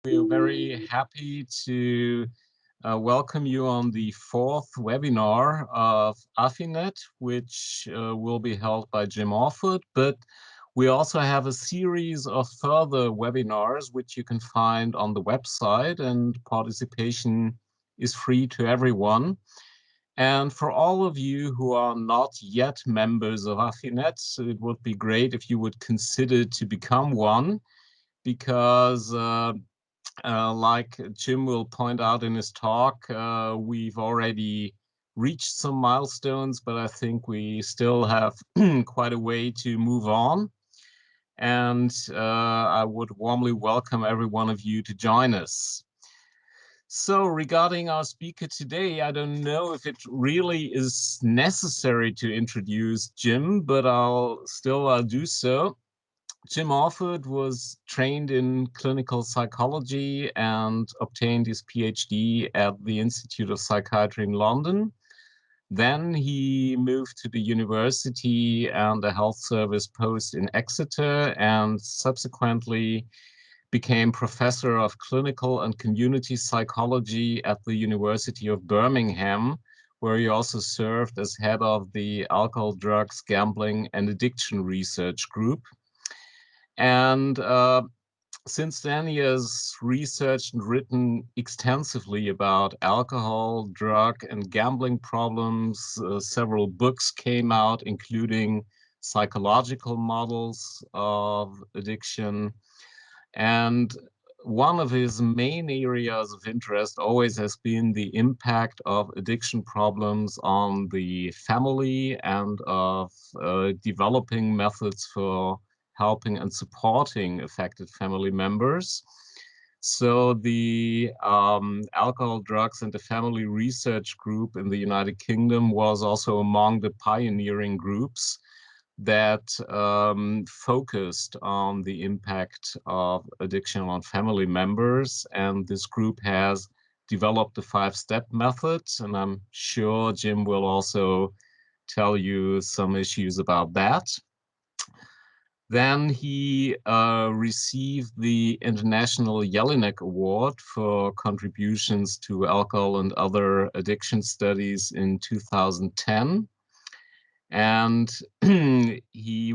We are very happy to welcome you on the fourth webinar of AFINet, which will be held by Jim Orford. But we also have a series of further webinars, which you can find on the website, and participation is free to everyone. And for all of you who are not yet members of AFINet, it would be great if you would consider to become one, because like Jim will point out in his talk, we've already reached some milestones, but I think we still have quite a way to move on. And I would warmly welcome every one of you to join us. So regarding our speaker today, I don't know if it really is necessary to introduce Jim, but I'll do so. Jim Orford was trained in clinical psychology and obtained his PhD at the Institute of Psychiatry in London. Then he moved to the university and a health service post in Exeter, and subsequently became professor of clinical and community psychology at the University of Birmingham, where he also served as head of the Alcohol, Drugs, Gambling, and Addiction Research Group. And since then, he has researched and written extensively about alcohol, drug, and gambling problems. Several books came out, including Psychological Models of Addiction. And one of his main areas of interest always has been the impact of addiction problems on the family and of developing methods for helping and supporting affected family members. So the Alcohol, Drugs, and the Family Research Group in the United Kingdom was also among the pioneering groups that focused on the impact of addiction on family members. And this group has developed the 5-step method, and I'm sure Jim will also tell you some issues about that. Then he received the International Jelinek Award for contributions to alcohol and other addiction studies in 2010. And he's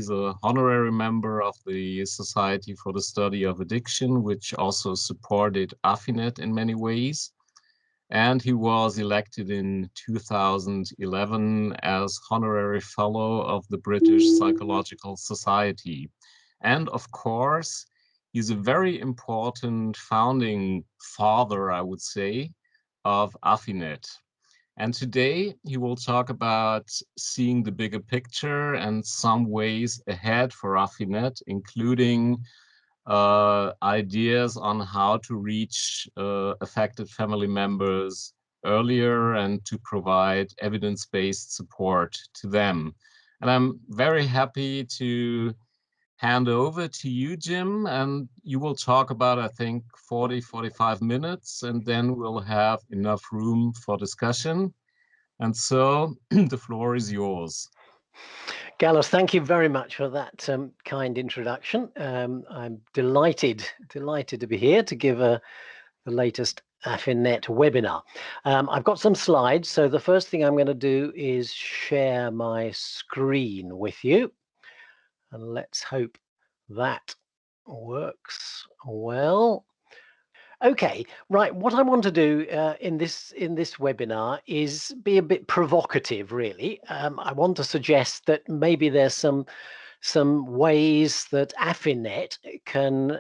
a honorary member of the Society for the Study of Addiction, which also supported AFINet in many ways. And he was elected in 2011 as honorary fellow of the British Psychological Society. And of course, he's a very important founding father, I would say, of AFINet. And today he will talk about seeing the bigger picture and some ways ahead for AFINet, including ideas on how to reach affected family members earlier and to provide evidence-based support to them. And I'm very happy to hand over to you, Jim, and you will talk about, I think, 45 minutes, and then we'll have enough room for discussion. And so the floor is yours. Gallus, thank you very much for that kind introduction. I'm delighted to be here to give the latest AFINet webinar. I've got some slides, so the first thing I'm going to do is share my screen with you. And let's hope that works well. Okay, right. What I want to do in this webinar is be a bit provocative, really. I want to suggest that maybe there's some ways that AFINet can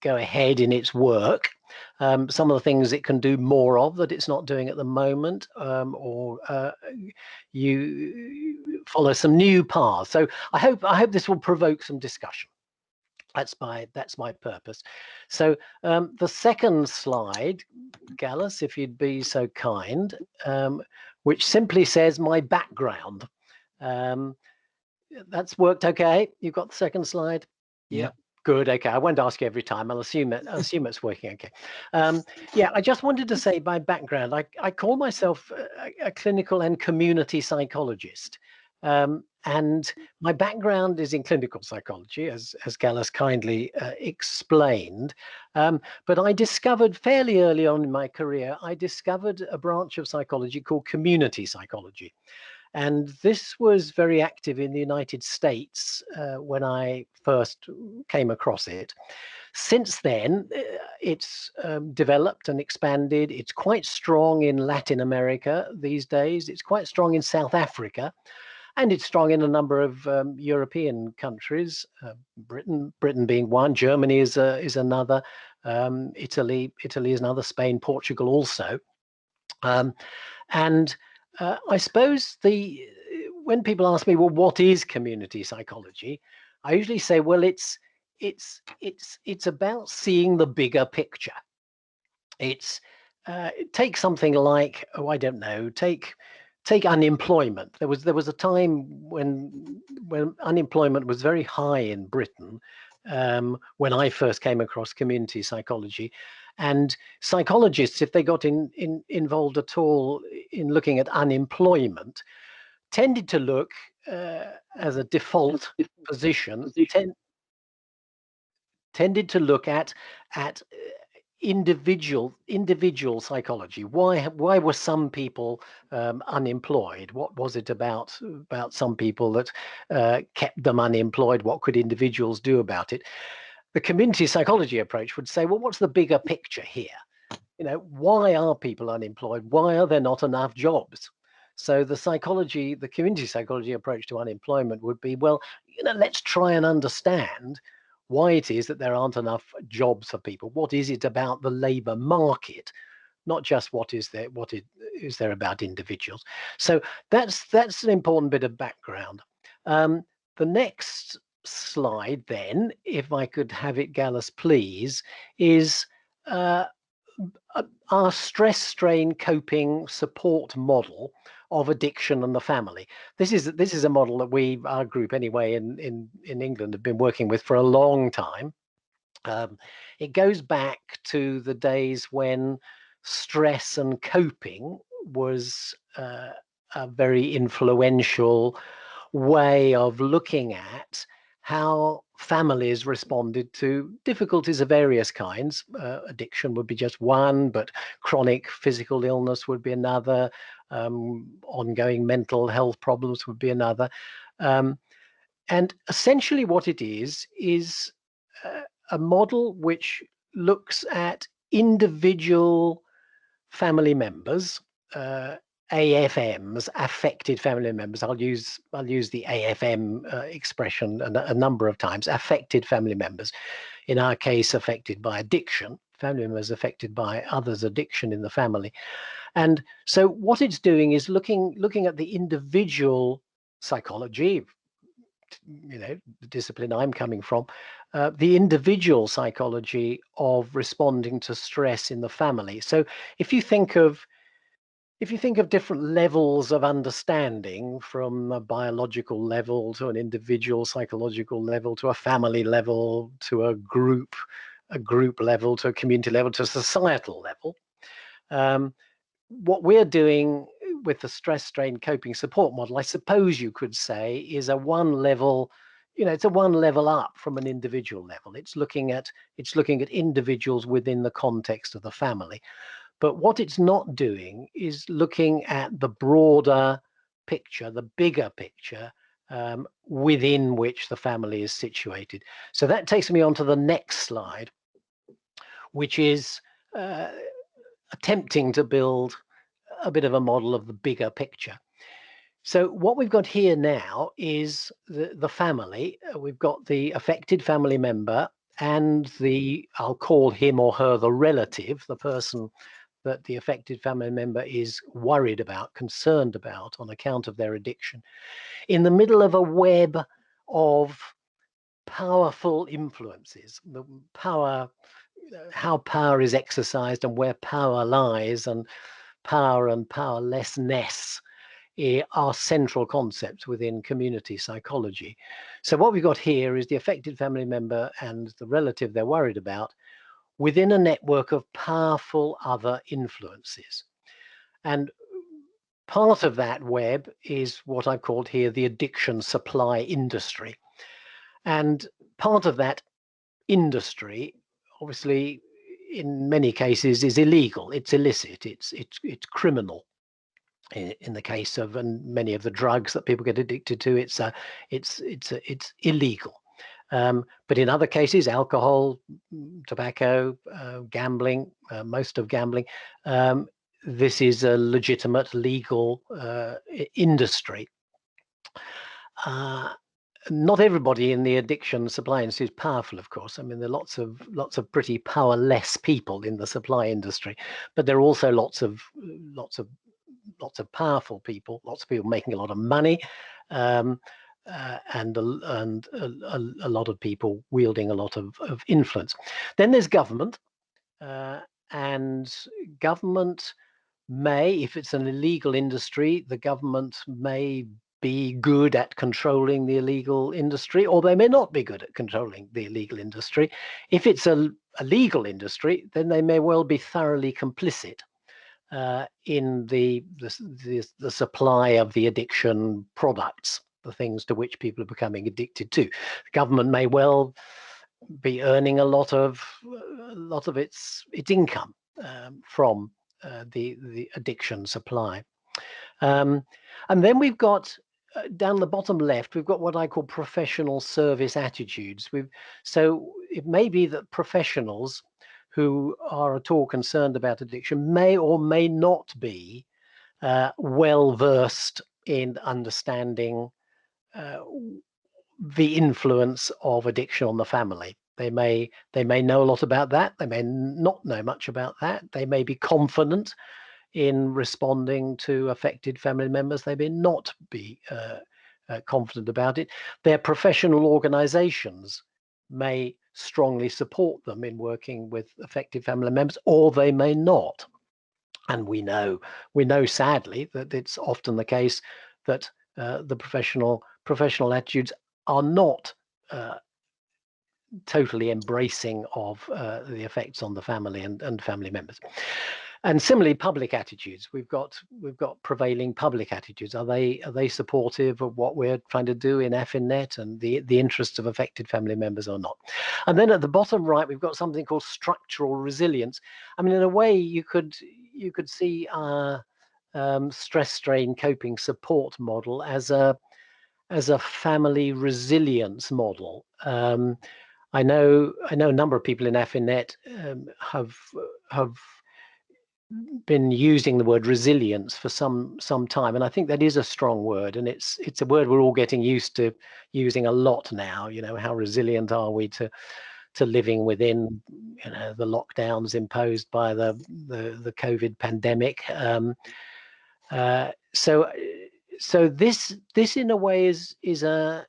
go ahead in its work. Some of the things it can do more of that it's not doing at the moment, or you follow some new paths. So I hope this will provoke some discussion. That's my purpose. So the second slide, Gallus, if you'd be so kind, which simply says my background. That's worked okay. You've got the second slide. Yeah. Good. Okay. I won't ask you every time. I'll assume it's working okay. Yeah. I just wanted to say my background. I call myself a clinical and community psychologist. And my background is in clinical psychology, as Gallus kindly explained. But I discovered fairly early on in my career, I discovered a branch of psychology called community psychology. And this was very active in the United States when I first came across it. Since then, it's developed and expanded. It's quite strong in Latin America these days. It's quite strong in South Africa. And it's strong in a number of European countries, Britain being one, Germany is another, Italy is another, Spain, Portugal also. And I suppose when people ask me, well, what is community psychology? I usually say, well, it's about seeing the bigger picture. Take something like, oh, I don't know, take unemployment. There was a time when unemployment was very high in Britain, when I first came across community psychology. And psychologists, if they got involved at all in looking at unemployment, tended to look as a default position, tended to look at individual psychology. Why were some people unemployed? What was it about some people that kept them unemployed? What could individuals do about it? The community psychology approach would say, well, what's the bigger picture here? Why are people unemployed? Why are there not enough jobs? So the community psychology approach to unemployment would be, well, let's try and understand why it is that there aren't enough jobs for people. What is it about the labor market? Not just what is there about individuals. So that's an important bit of background. The next slide then, if I could have it, Gallus, please, is our stress strain coping support model of addiction and the family. This is a model that our group anyway in England have been working with for a long time. It goes back to the days when stress and coping was a very influential way of looking at how families responded to difficulties of various kinds. Addiction would be just one, but chronic physical illness would be another. Ongoing mental health problems would be another. And essentially what it is a model which looks at individual family members, AFMs, affected family members. I'll use the AFM expression a number of times. Affected family members, in our case, affected by addiction. Family members affected by others' addiction in the family. And so what it's doing is looking at the individual psychology, the discipline I'm coming from, the individual psychology of responding to stress in the family. So if you think of different levels of understanding, from a biological level to an individual psychological level to a family level to a group level to a community level to a societal level, what we're doing with the stress strain coping support model, I suppose you could say, is a one level, it's a one level up from an individual level. It's looking at individuals within the context of the family. But what it's not doing is looking at the broader picture, the bigger picture, within which the family is situated. So that takes me on to the next slide, which is attempting to build a bit of a model of the bigger picture. So what we've got here now is the family. We've got the affected family member and I'll call him or her the relative, the person that the affected family member is worried about, concerned about on account of their addiction, in the middle of a web of powerful influences. The power, how power is exercised and where power lies, and power and powerlessness are central concepts within community psychology. So what we've got here is the affected family member and the relative they're worried about within a network of powerful other influences. And part of that web is what I've called here the addiction supply industry. And part of that industry, obviously, in many cases is illegal. It's illicit. It's criminal. In the case of many of the drugs that people get addicted to, it's illegal. But in other cases, alcohol, tobacco, gambling, most of gambling, this is a legitimate legal industry. Not everybody in the addiction supply industry is powerful, of course. I mean, there are lots of pretty powerless people in the supply industry, but there are also lots of powerful people, lots of people making a lot of money, and a lot of people wielding a lot of influence. Then there's government, and government may, if it's an illegal industry, the government may be good at controlling the illegal industry, or they may not be good at controlling the illegal industry. If it's a legal industry, then they may well be thoroughly complicit in the supply of the addiction products, the things to which people are becoming addicted to. The government may well be earning a lot of its income from the addiction supply. And then we've got down the bottom left, we've got what I call professional service attitudes. So it may be that professionals who are at all concerned about addiction may or may not be well versed in understanding the influence of addiction on the family. They may know a lot about that. They may not know much about that. They may be confident in responding to affected family members. They may not be confident about it. Their professional organizations may strongly support them in working with affected family members, or they may not. And we know sadly that it's often the case that the professional attitudes are not totally embracing of the effects on the family and family members. And similarly, public attitudes. We've got prevailing public attitudes. Are they supportive of what we're trying to do in AFINet and the interests of affected family members or not? And then at the bottom right, we've got something called structural resilience. I mean, in a way, you could see our stress strain coping support model as a family resilience model. I know a number of people in AFINet have been using the word resilience for some time, and I think that is a strong word, and it's a word we're all getting used to using a lot now. You know, how resilient are we to living within the lockdowns imposed by the COVID pandemic? So this in a way is a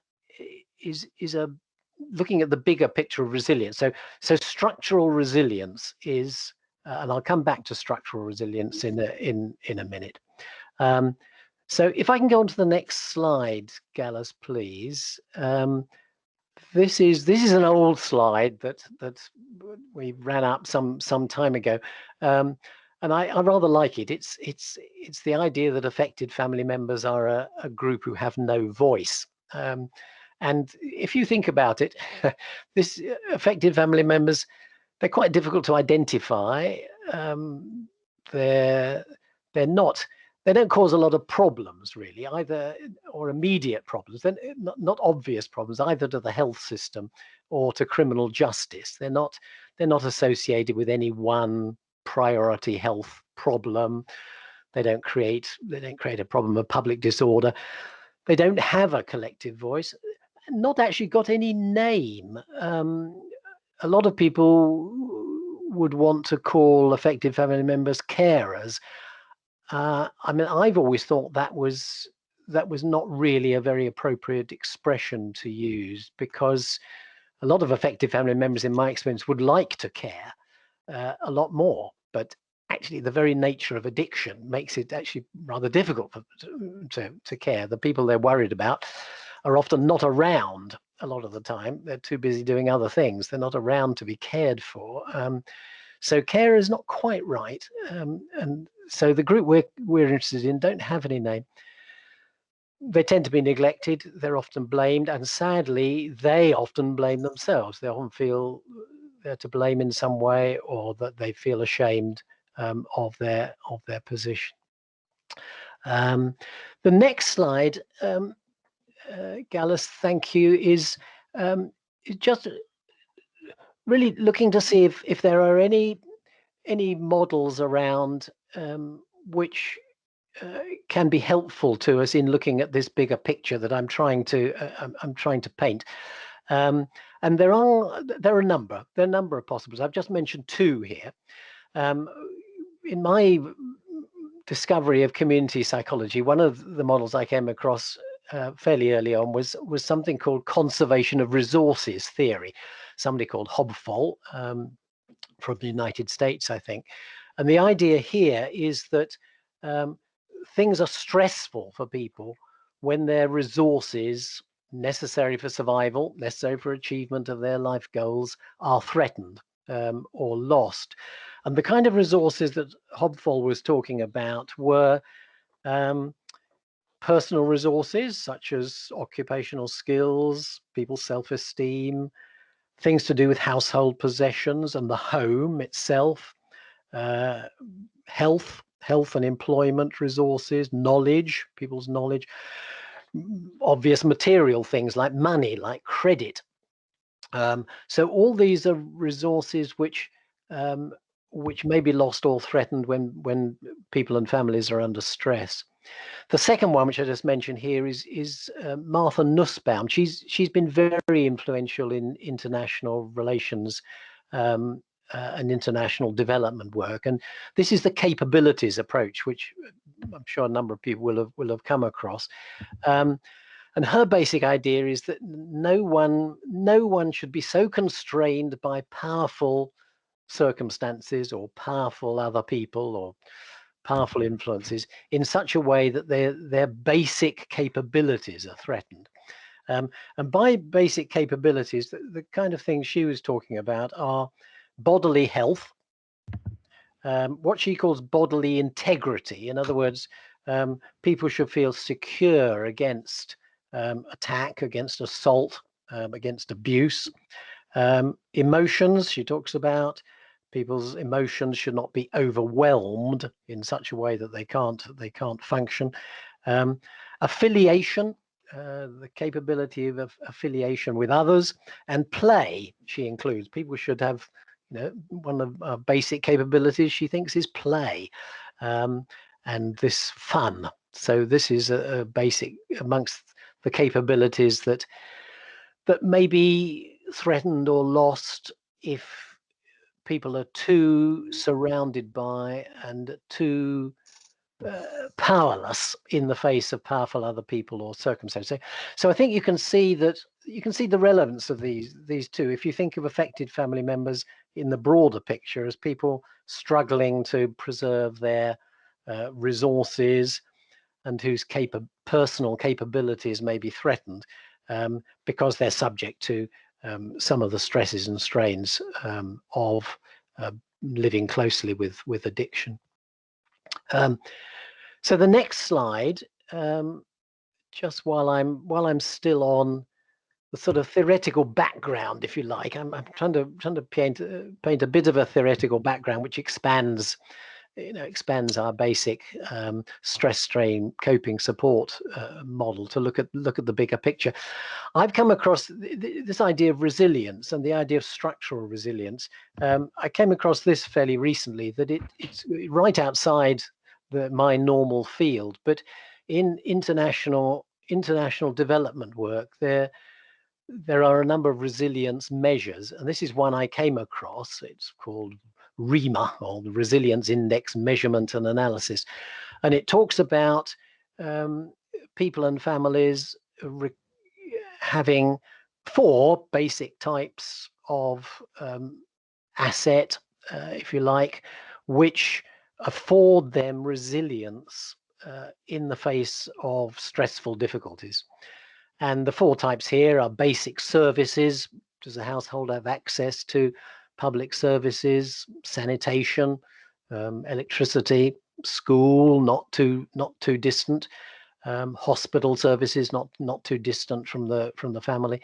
looking at the bigger picture of resilience. So structural resilience is, and I'll come back to structural resilience in a minute. So if I can go on to the next slide, Gallus, please. This is an old slide that we ran up some time ago, and I rather like it. It's the idea that affected family members are a group who have no voice. And if you think about it, this affected family members, they're quite difficult to identify. They don't cause a lot of problems really, either, or immediate problems. They're not obvious problems either to the health system or to criminal justice. They're not associated with any one priority health problem. They don't create a problem of public disorder. They don't have a collective voice. Not actually got any name. A lot of people would want to call affected family members carers. I mean, I've always thought that was not really a very appropriate expression to use, because a lot of affected family members, in my experience, would like to care a lot more, but actually the very nature of addiction makes it actually rather difficult to care. The people they're worried about are often not around a lot of the time. They're too busy doing other things. They're not around to be cared for. So care is not quite right. And so the group we're interested in don't have any name. They tend to be neglected. They're often blamed, and sadly, they often blame themselves. They often feel they're to blame in some way, or that they feel ashamed of their position. The next slide, Gallus, thank you, is just really looking to see if there are any models around which can be helpful to us in looking at this bigger picture that I'm trying to paint. And there are a number of possibles. I've just mentioned two here. In my discovery of community psychology, one of the models I came across fairly early on was something called conservation of resources theory. Somebody called Hobfall from the United States, I think. And the idea here is that things are stressful for people when their resources necessary for survival, necessary for achievement of their life goals, are threatened or lost. And the kind of resources that Hobfall was talking about were personal resources, such as occupational skills, people's self-esteem, things to do with household possessions and the home itself, health and employment resources, knowledge, people's knowledge, obvious material things like money, like credit. So all these are resources which may be lost or threatened when people and families are under stress. The second one, which I just mentioned here, is Martha Nussbaum. She's been very influential in international relations and international development work, and this is the capabilities approach, which I'm sure a number of people will have come across. And her basic idea is that no one should be so constrained by powerful circumstances or powerful other people or powerful influences in such a way that their basic capabilities are threatened. And by basic capabilities, the kind of things she was talking about are bodily health, what she calls bodily integrity. In other words, people should feel secure against attack, against assault, against abuse. Emotions, she talks about. People's emotions should not be overwhelmed in such a way that they can't function. Affiliation, the capability of affiliation with others, and play, she includes. People should have, one of our basic capabilities, she thinks, is play, and this fun. So this is a basic amongst the capabilities that may be threatened or lost if people are too surrounded by and too powerless in the face of powerful other people or circumstances. So I think you can see the relevance of these two. If you think of affected family members in the broader picture as people struggling to preserve their resources and whose personal capabilities may be threatened because they're subject to some of the stresses and strains of living closely with addiction. So the next slide, just while I'm still on the sort of theoretical background, if you like, I'm trying to paint a bit of a theoretical background which expands our basic stress strain coping support model to look at the bigger picture. I've come across this idea of resilience and the idea of structural resilience. I came across this fairly recently, that it's right outside my normal field, but in international development work, there are a number of resilience measures, and this is one I came across. It's called Riemann, or the Resilience Index Measurement and Analysis, and it talks about people and families having 4 basic types of asset, if you like, which afford them resilience in the face of stressful difficulties. And the 4 types here are basic services. Does the household have access to public services, sanitation, electricity, school not too distant, hospital services not too distant from the family.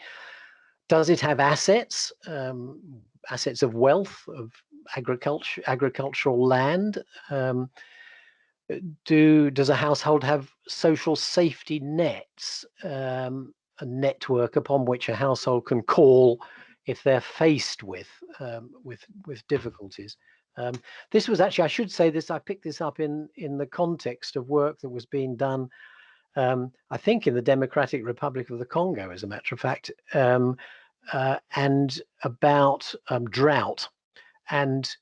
Does it have assets, assets of wealth, of agricultural land? Does a household have social safety nets, a network upon which a household can call if they're faced with difficulties? This was actually, I should say this, I picked this up in the context of work that was being done, I think in the Democratic Republic of the Congo, as a matter of fact, and about drought, and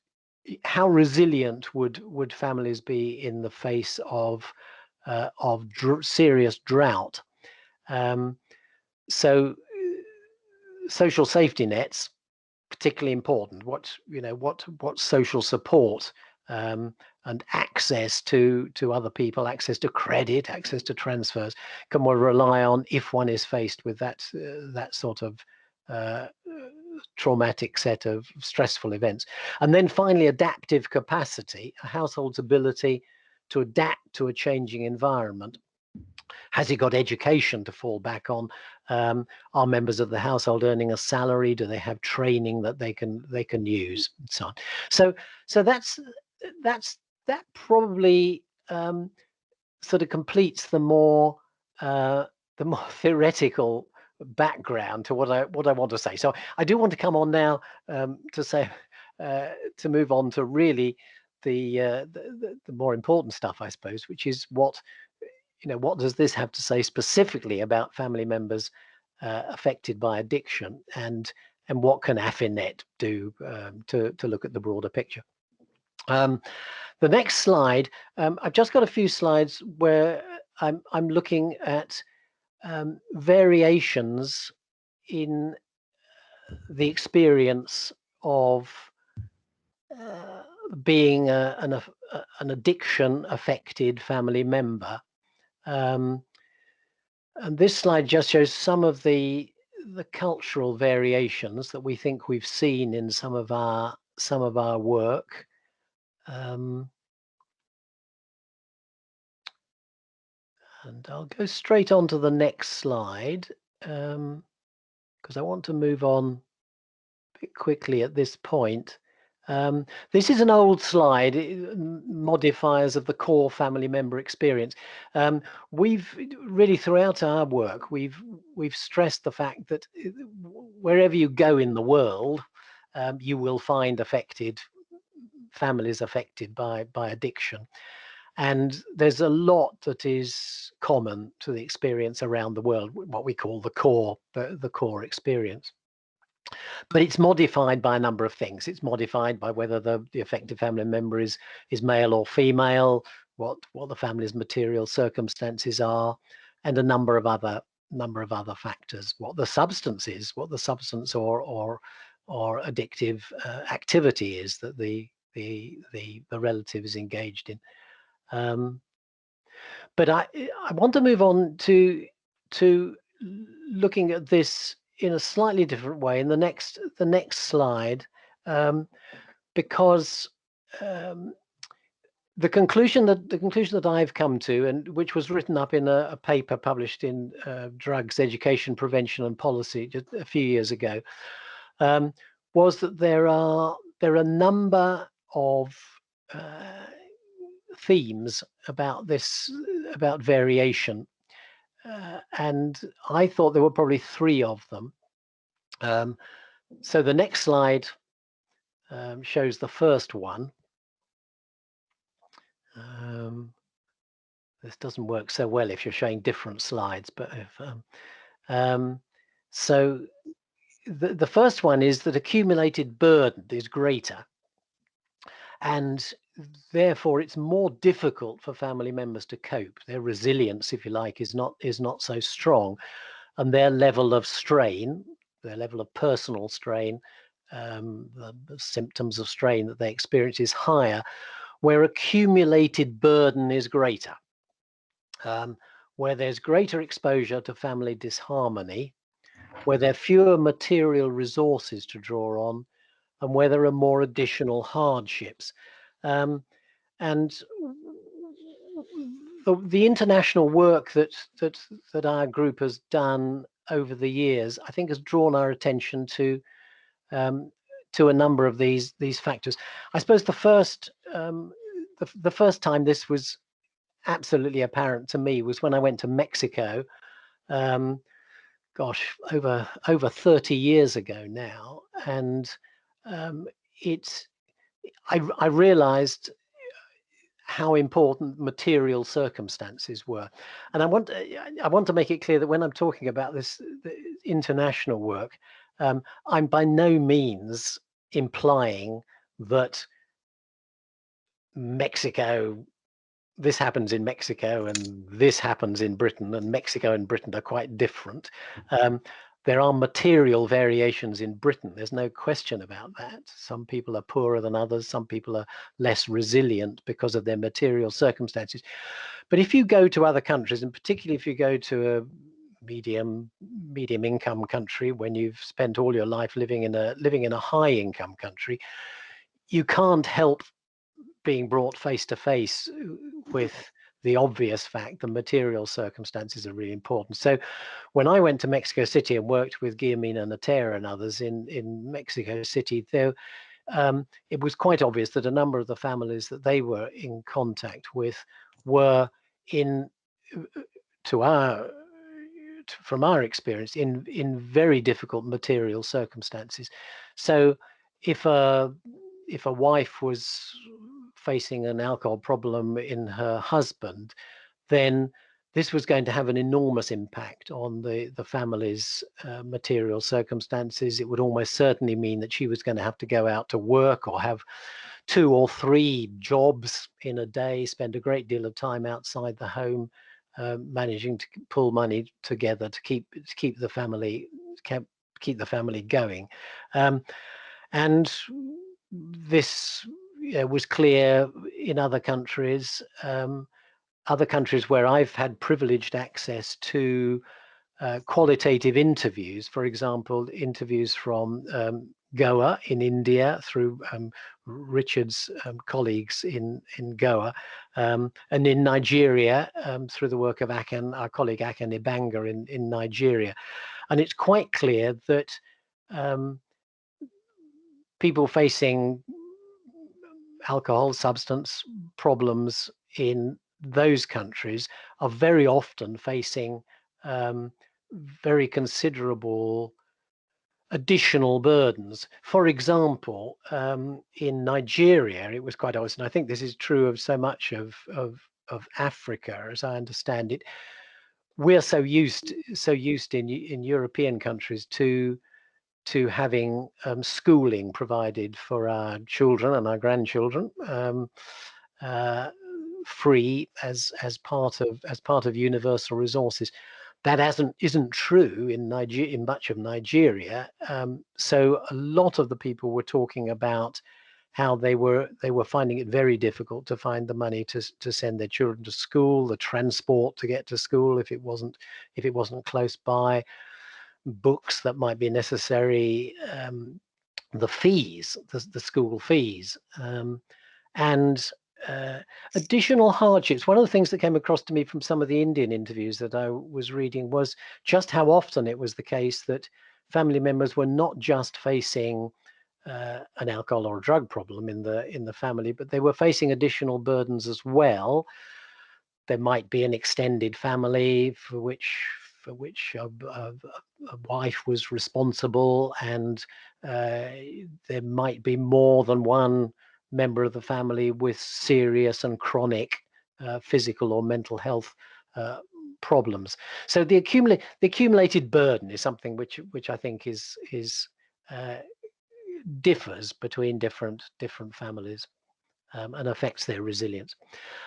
how resilient would families be in the face of serious drought. So social safety nets, particularly important. What social support and access to other people, access to credit, access to transfers can one rely on if one is faced with that sort of traumatic set of stressful events. And then finally, adaptive capacity, a household's ability to adapt to a changing environment. Has it got education to fall back on? Are members of the household earning a salary? Do they have training that they can use, and so on? So that probably sort of completes the more theoretical background to what I want to say. So I do want to come on now to say to move on to really the more important stuff, I suppose, which is what does this have to say specifically about family members affected by addiction, and what can AFINet do to look at the broader picture. The next slide, I've just got a few slides where I'm looking at variations in the experience of being an addiction affected family member. And this slide just shows some of the cultural variations that we think we've seen in some of our work. And I'll go straight on to the next slide because I want to move on a bit quickly at this point. This is an old slide, modifiers of the core family member experience. We've really, throughout our work, we've stressed the fact that wherever you go in the world, you will find families affected by addiction. And there's a lot that is common to the experience around the world, what we call the core experience. But it's modified by a number of things. It's modified by whether the affected family member is male or female, what the family's material circumstances are, and a number of other factors. What the substance is, what the substance or addictive activity is that the relative is engaged in. But I want to move on to looking at this in a slightly different way in the next slide, because the conclusion that I've come to, and which was written up in a paper published in Drugs Education, Prevention and Policy just a few years ago, was that there are a number of themes about variation, and I thought there were probably 3 of them. So the next slide shows the first one. This doesn't work so well if you're showing different slides, but so the first one is that accumulated burden is greater, and therefore it's more difficult for family members to cope. Their resilience, if you like, is not so strong, and their level of strain, their level of personal strain, the symptoms of strain that they experience is higher, where accumulated burden is greater, where there's greater exposure to family disharmony, where there are fewer material resources to draw on, and where there are more additional hardships. And the international work that our group has done over the years, I think, has drawn our attention to a number of these factors. I suppose the first time this was absolutely apparent to me was when I went to Mexico. Gosh, over 30 years ago now, and I realized how important material circumstances were. And I want to make it clear that when I'm talking about this international work, I'm by no means implying that this happens in Mexico and this happens in Britain, and Mexico and Britain are quite different. There are material variations in Britain. There's no question about that. Some people are poorer than others. Some people are less resilient because of their material circumstances. But if you go to other countries, and particularly if you go to a medium income country, when you've spent all your life living in a high income country, you can't help being brought face to face with the obvious fact the material circumstances are really important. So when I went to Mexico City and worked with Guillermina Natera and others in Mexico City, there it was quite obvious that a number of the families that they were in contact with were from our experience, in very difficult material circumstances. So if a wife was facing an alcohol problem in her husband, then this was going to have an enormous impact on the family's material circumstances. It would almost certainly mean that she was going to have to go out to work or have 2 or 3 jobs in a day, spend a great deal of time outside the home, managing to pull money together to keep the family going. And this was clear in other countries where I've had privileged access to qualitative interviews. For example, interviews from Goa in India through Richard's colleagues in Goa, and in Nigeria through the work of our colleague Akan Ibanga in Nigeria. And it's quite clear that people facing alcohol substance problems in those countries are very often facing very considerable additional burdens. For example, in Nigeria, it was quite obvious, and I think this is true of so much of Africa, as I understand it. We're so used in European countries to having schooling provided for our children and our grandchildren free as part of universal resources. That isn't true in much of Nigeria. So a lot of the people were talking about how they were finding it very difficult to find the money to send their children to school, the transport to get to school if it wasn't close by, books that might be necessary, the fees, the school fees, and additional hardships. One of the things that came across to me from some of the Indian interviews that I was reading was just how often it was the case that family members were not just facing an alcohol or a drug problem in the family, but they were facing additional burdens as well. There might be an extended family for which a wife was responsible, and there might be more than one member of the family with serious and chronic physical or mental health problems. So the accumulated burden is something which I think differs between different families and affects their resilience.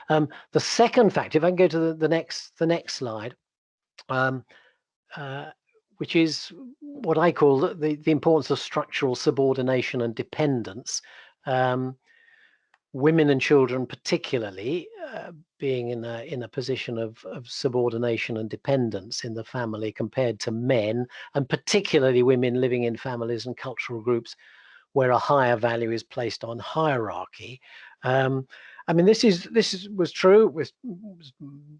The second factor, if I can go to the next slide, which is what I call the importance of structural subordination and dependence. Women and children, particularly, being in a position of subordination and dependence in the family compared to men, and particularly women living in families and cultural groups where a higher value is placed on hierarchy. I mean, was true. It was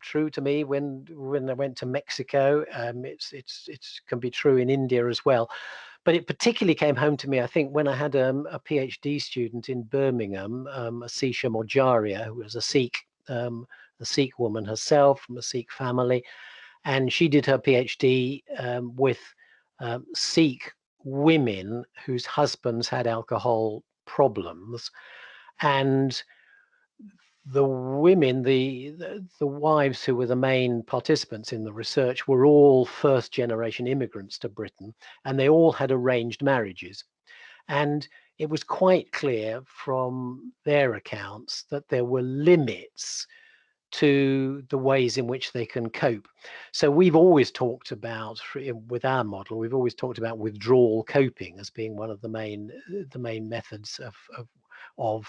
true to me when I went to Mexico. It's can be true in India as well, but it particularly came home to me, I think, when I had a PhD student in Birmingham, Asisha Mojaria, who was a Sikh woman herself from a Sikh family, and she did her PhD with Sikh women whose husbands had alcohol problems, and the women, the wives who were the main participants in the research were all first generation immigrants to Britain, and they all had arranged marriages. And it was quite clear from their accounts that there were limits to the ways in which they can cope. So we've always talked about, with our model, we've always talked about withdrawal coping as being one of the main methods of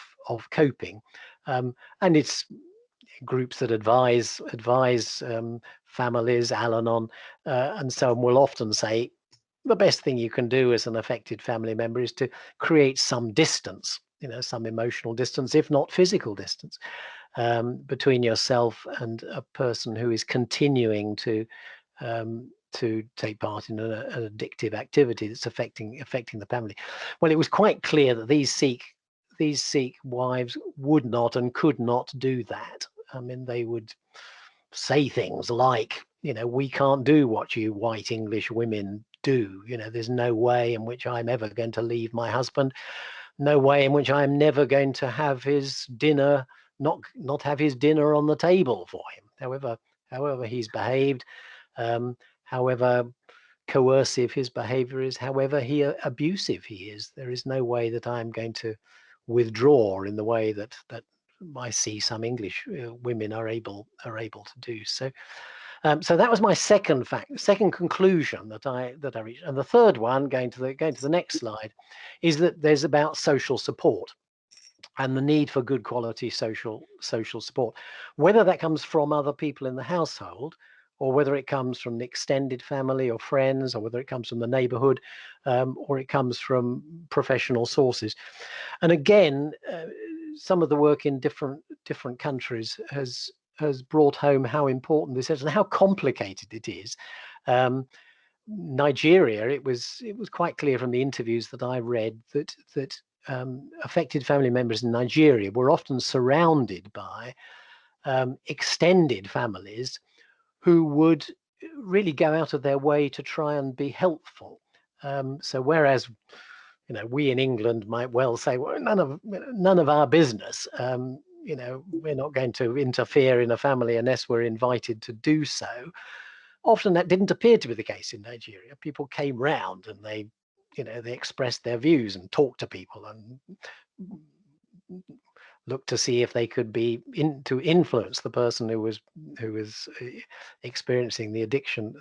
coping, and it's groups that advise families, Al-Anon, and so on, will often say the best thing you can do as an affected family member is to create some distance, some emotional distance, if not physical distance, between yourself and a person who is continuing to take part in an addictive activity that's affecting the family. Well, it was quite clear that these Sikh wives would not and could not do that. I mean, they would say things like, we can't do what you white English women do. There's no way in which I'm ever going to leave my husband. No way in which I'm never going to have his dinner, not have his dinner on the table for him. However he's behaved, however coercive his behavior is, however abusive he is, there is no way that I'm going to withdraw in the way that I see some English women are able to do. So so that was my second conclusion that I reached. And the third one, going to the next slide, is that there's about social support and the need for good quality social support, whether that comes from other people in the household, or whether it comes from the extended family or friends, or whether it comes from the neighborhood, or it comes from professional sources. And again, some of the work in different countries has brought home how important this is and how complicated it is. Nigeria, it was quite clear from the interviews that I read that affected family members in Nigeria were often surrounded by extended families who would really go out of their way to try and be helpful. So whereas we in England might well say, well, none of our business. We're not going to interfere in a family unless we're invited to do so. Often that didn't appear to be the case in Nigeria. People came round and they expressed their views and talked to people and looked to see if they could be to influence the person who was experiencing the addiction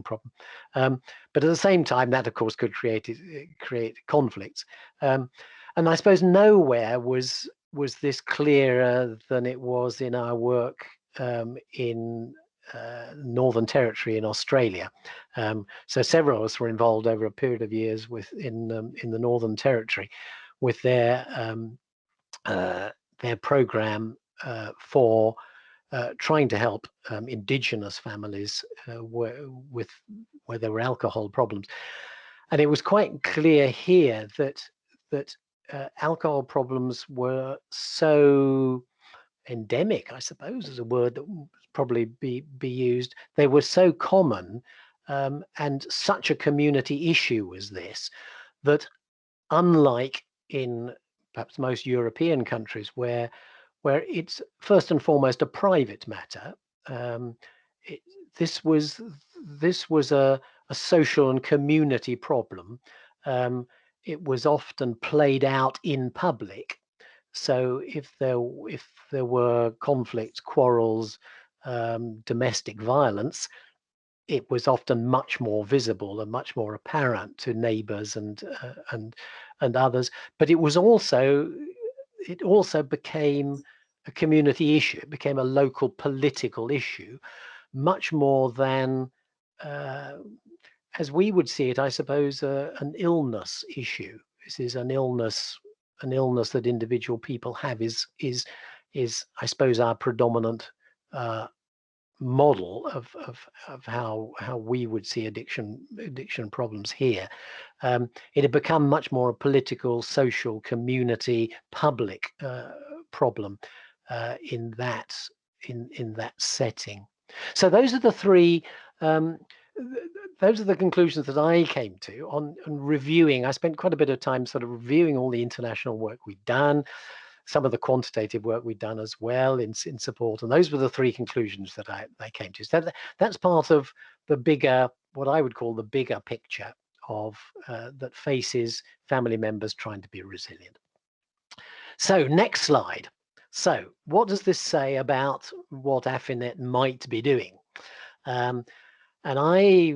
problem. But at the same time, that of course could create conflicts. And I suppose nowhere was this clearer than it was in our work in Northern Territory in Australia. So several of us were involved over a period of years in the Northern Territory with their program for trying to help indigenous families where there were alcohol problems. And it was quite clear here that alcohol problems were so endemic, I suppose, is a word that would probably be used. They were so common and such a community issue was this, that unlike in perhaps most European countries where it's first and foremost a private matter, this was a social and community problem. It was often played out in public. So if there were conflicts, quarrels, domestic violence, it was often much more visible and much more apparent to neighbors and others. But it also became a community issue. It became a local political issue, much more than, as we would see it, I suppose, an illness issue. This is an illness that individual people have is I suppose, our predominant model of how we would see addiction problems here. It had become much more a political, social, community, public problem in that setting. So those are the three. Those are the conclusions that I came to on reviewing. I spent quite a bit of time sort of reviewing all the international work we'd done, some of the quantitative work we'd done as well in support. And those were the three conclusions that I came to. So that's part of the bigger, what I would call the bigger picture of that faces family members trying to be resilient. So next slide. So what does this say about what AFINet might be doing? And I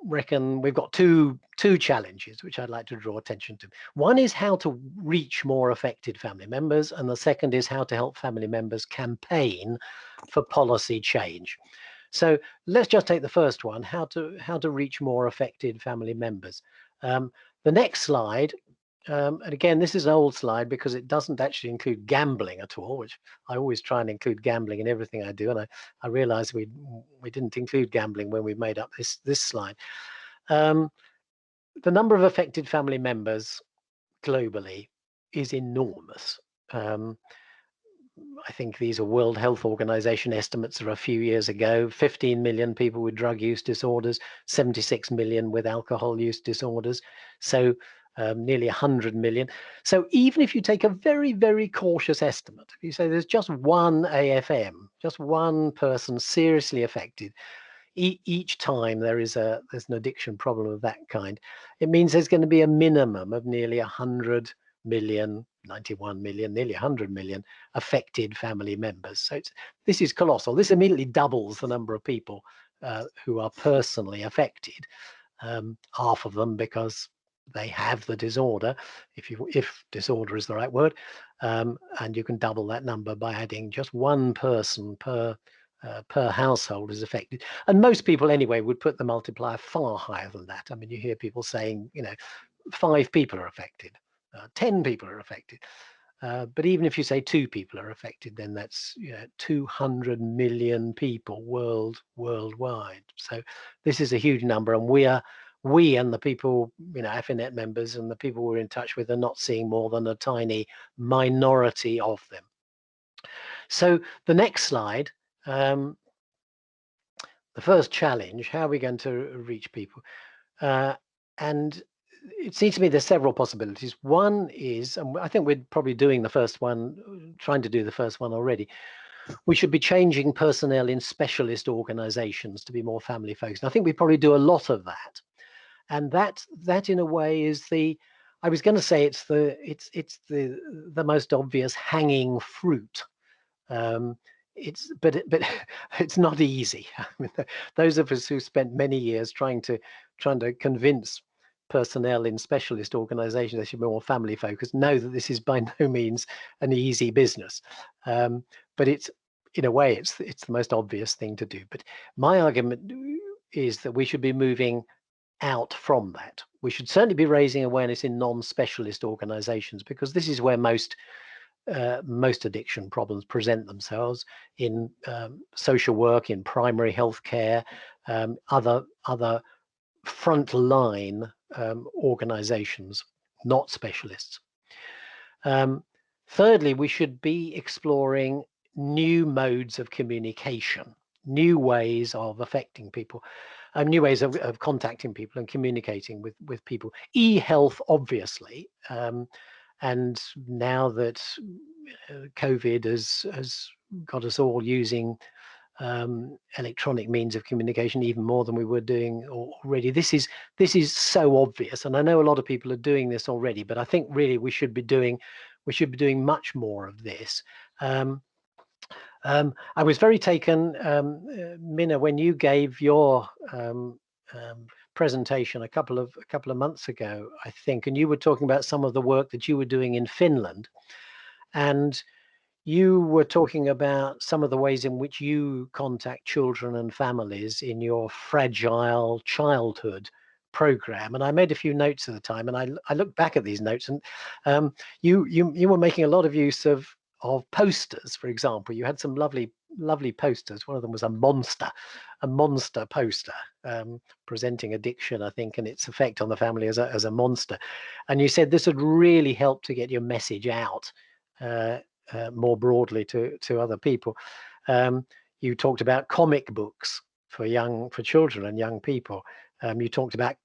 reckon we've got two challenges which I'd like to draw attention to. One is how to reach more affected family members, and the second is how to help family members campaign for policy change. So let's just take the first one, how to reach more affected family members. The next slide, and again, this is an old slide because it doesn't actually include gambling at all, which I always try and include gambling in everything I do. And I realized we didn't include gambling when we made up this slide. The number of affected family members globally is enormous. I think these are World Health Organization estimates of a few years ago. 15 million people with drug use disorders, 76 million with alcohol use disorders. So nearly 100 million. So even if you take a very, very cautious estimate, if you say there's just one AFM, just one person seriously affected, each time there's an addiction problem of that kind, it means there's going to be a minimum of nearly 100 million, 91 million, nearly 100 million affected family members. So this is colossal. This immediately doubles the number of people who are personally affected, half of them because they have the disorder, if disorder is the right word, and you can double that number by adding just one person per household is affected. And most people anyway would put the multiplier far higher than that. I mean, you hear people saying, 5 people are affected, 10 people are affected. But even if you say 2 people are affected, then that's 200 million people worldwide. So this is a huge number, and we and the people, AFINet members and the people we're in touch with are not seeing more than a tiny minority of them. So the next slide, the first challenge, how are we going to reach people? And it seems to me there's several possibilities. One is, and I think we're probably doing the first one, trying to do the first one already. We should be changing personnel in specialist organizations to be more family focused. And I think we probably do a lot of that. And that in a way is I was going to say it's the most obvious hanging fruit. But it's not easy. I mean, those of us who spent many years trying to convince personnel in specialist organizations they should be more family focused know that this is by no means an easy business. But it's, in a way, it's the most obvious thing to do. But my argument is that we should be moving out from that. We should certainly be raising awareness in non-specialist organizations, because this is where most addiction problems present themselves, in social work, in primary health care, other frontline organizations, not specialists. Thirdly, we should be exploring new modes of communication, new ways of affecting people, new ways of contacting people and communicating with people. E-health, obviously, and now that COVID has got us all using electronic means of communication even more than we were doing already, this is so obvious, and I know a lot of people are doing this already, but I think really we should be doing much more of this. I was very taken, Minna, when you gave your presentation a couple of months ago, I think, and you were talking about some of the work that you were doing in Finland, and you were talking about some of the ways in which you contact children and families in your Fragile Childhood program. And I made a few notes at the time, and I looked back at these notes, and you were making a lot of use of posters. For example, you had some lovely posters. One of them was a monster poster presenting addiction, I think, and its effect on the family as a monster. And you said this would really help to get your message out more broadly to other people. You talked about comic books for children and young people. You talked about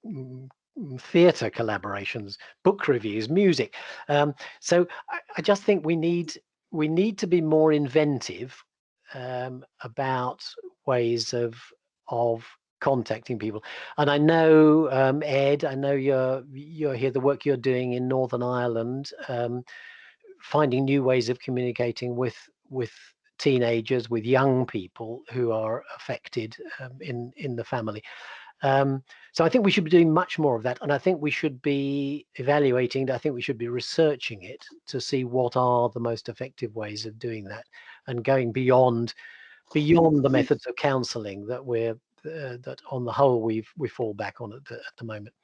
theatre collaborations, book reviews, music. So I just think we need to be more inventive about ways of contacting people. And I know, Ed, I know you're here, the work you're doing in Northern Ireland, finding new ways of communicating with teenagers, with young people who are affected in the family. So I think we should be doing much more of that, and I think we should be evaluating. I think we should be researching it to see what are the most effective ways of doing that, and going beyond the methods of counselling that that on the whole we fall back on at the moment.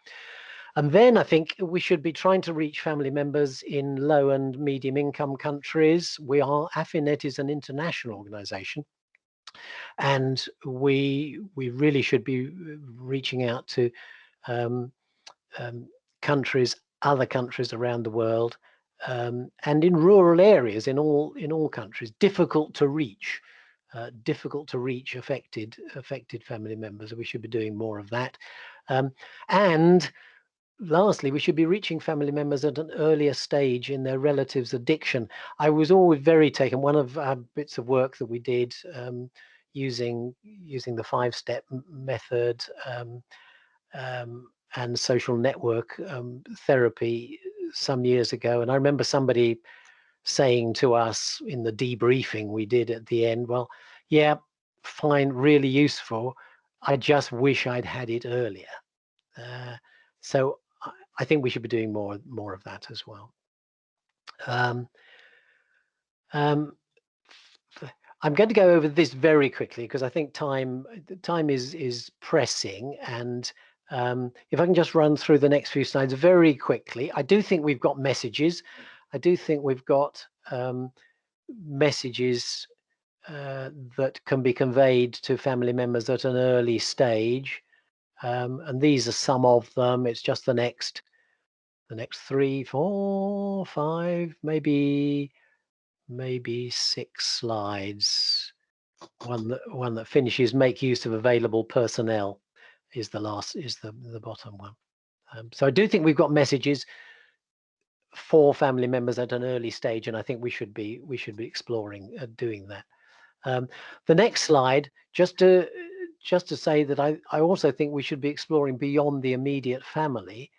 And then I think we should be trying to reach family members in low and medium income countries. AFINet is an international organisation, and we really should be reaching out to other countries around the world, and in rural areas in all countries, difficult to reach affected family members. We should be doing more of that, and lastly, we should be reaching family members at an earlier stage in their relatives' addiction. I was always very taken. One of our bits of work that we did using the 5-step method and social network therapy some years ago, and I remember somebody saying to us in the debriefing we did at the end, well, yeah, fine, really useful. I just wish I'd had it earlier. So I think we should be doing more of that as well. I'm going to go over this very quickly because I think time is pressing, and if I can just run through the next few slides very quickly. I do think we've got messages. I do think we've got messages that can be conveyed to family members at an early stage. And these are some of them. It's just the next 3, 4, 5, maybe 6 slides. One that finishes, make use of available personnel, is the bottom one. So I do think we've got messages for family members at an early stage, and I think we should be exploring doing that. The next slide, just to say that I also think we should be exploring beyond the immediate family.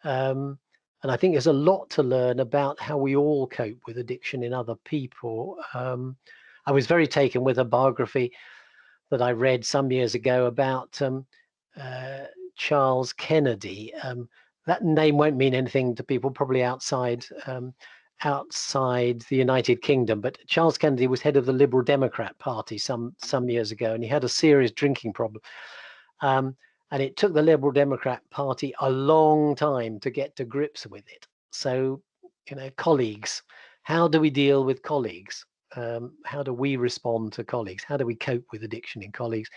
And I think there's a lot to learn about how we all cope with addiction in other people. I was very taken with a biography that I read some years ago about Charles Kennedy. That name won't mean anything to people probably outside the United Kingdom, but Charles Kennedy was head of the Liberal Democrat Party some years ago, and he had a serious drinking problem. And it took the Liberal Democrat Party a long time to get to grips with it. So, colleagues, how do we deal with colleagues? How do we respond to colleagues? How do we cope with addiction in colleagues?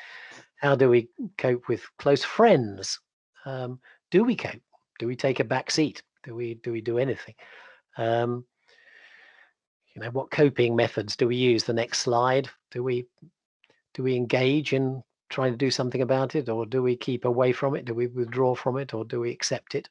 How do we cope with close friends? Do we cope? Do we take a back seat? Do we do anything? What coping methods do we use? The next slide. Do we engage in trying to do something about it, or do we keep away from it? Do we withdraw from it, or do we accept it?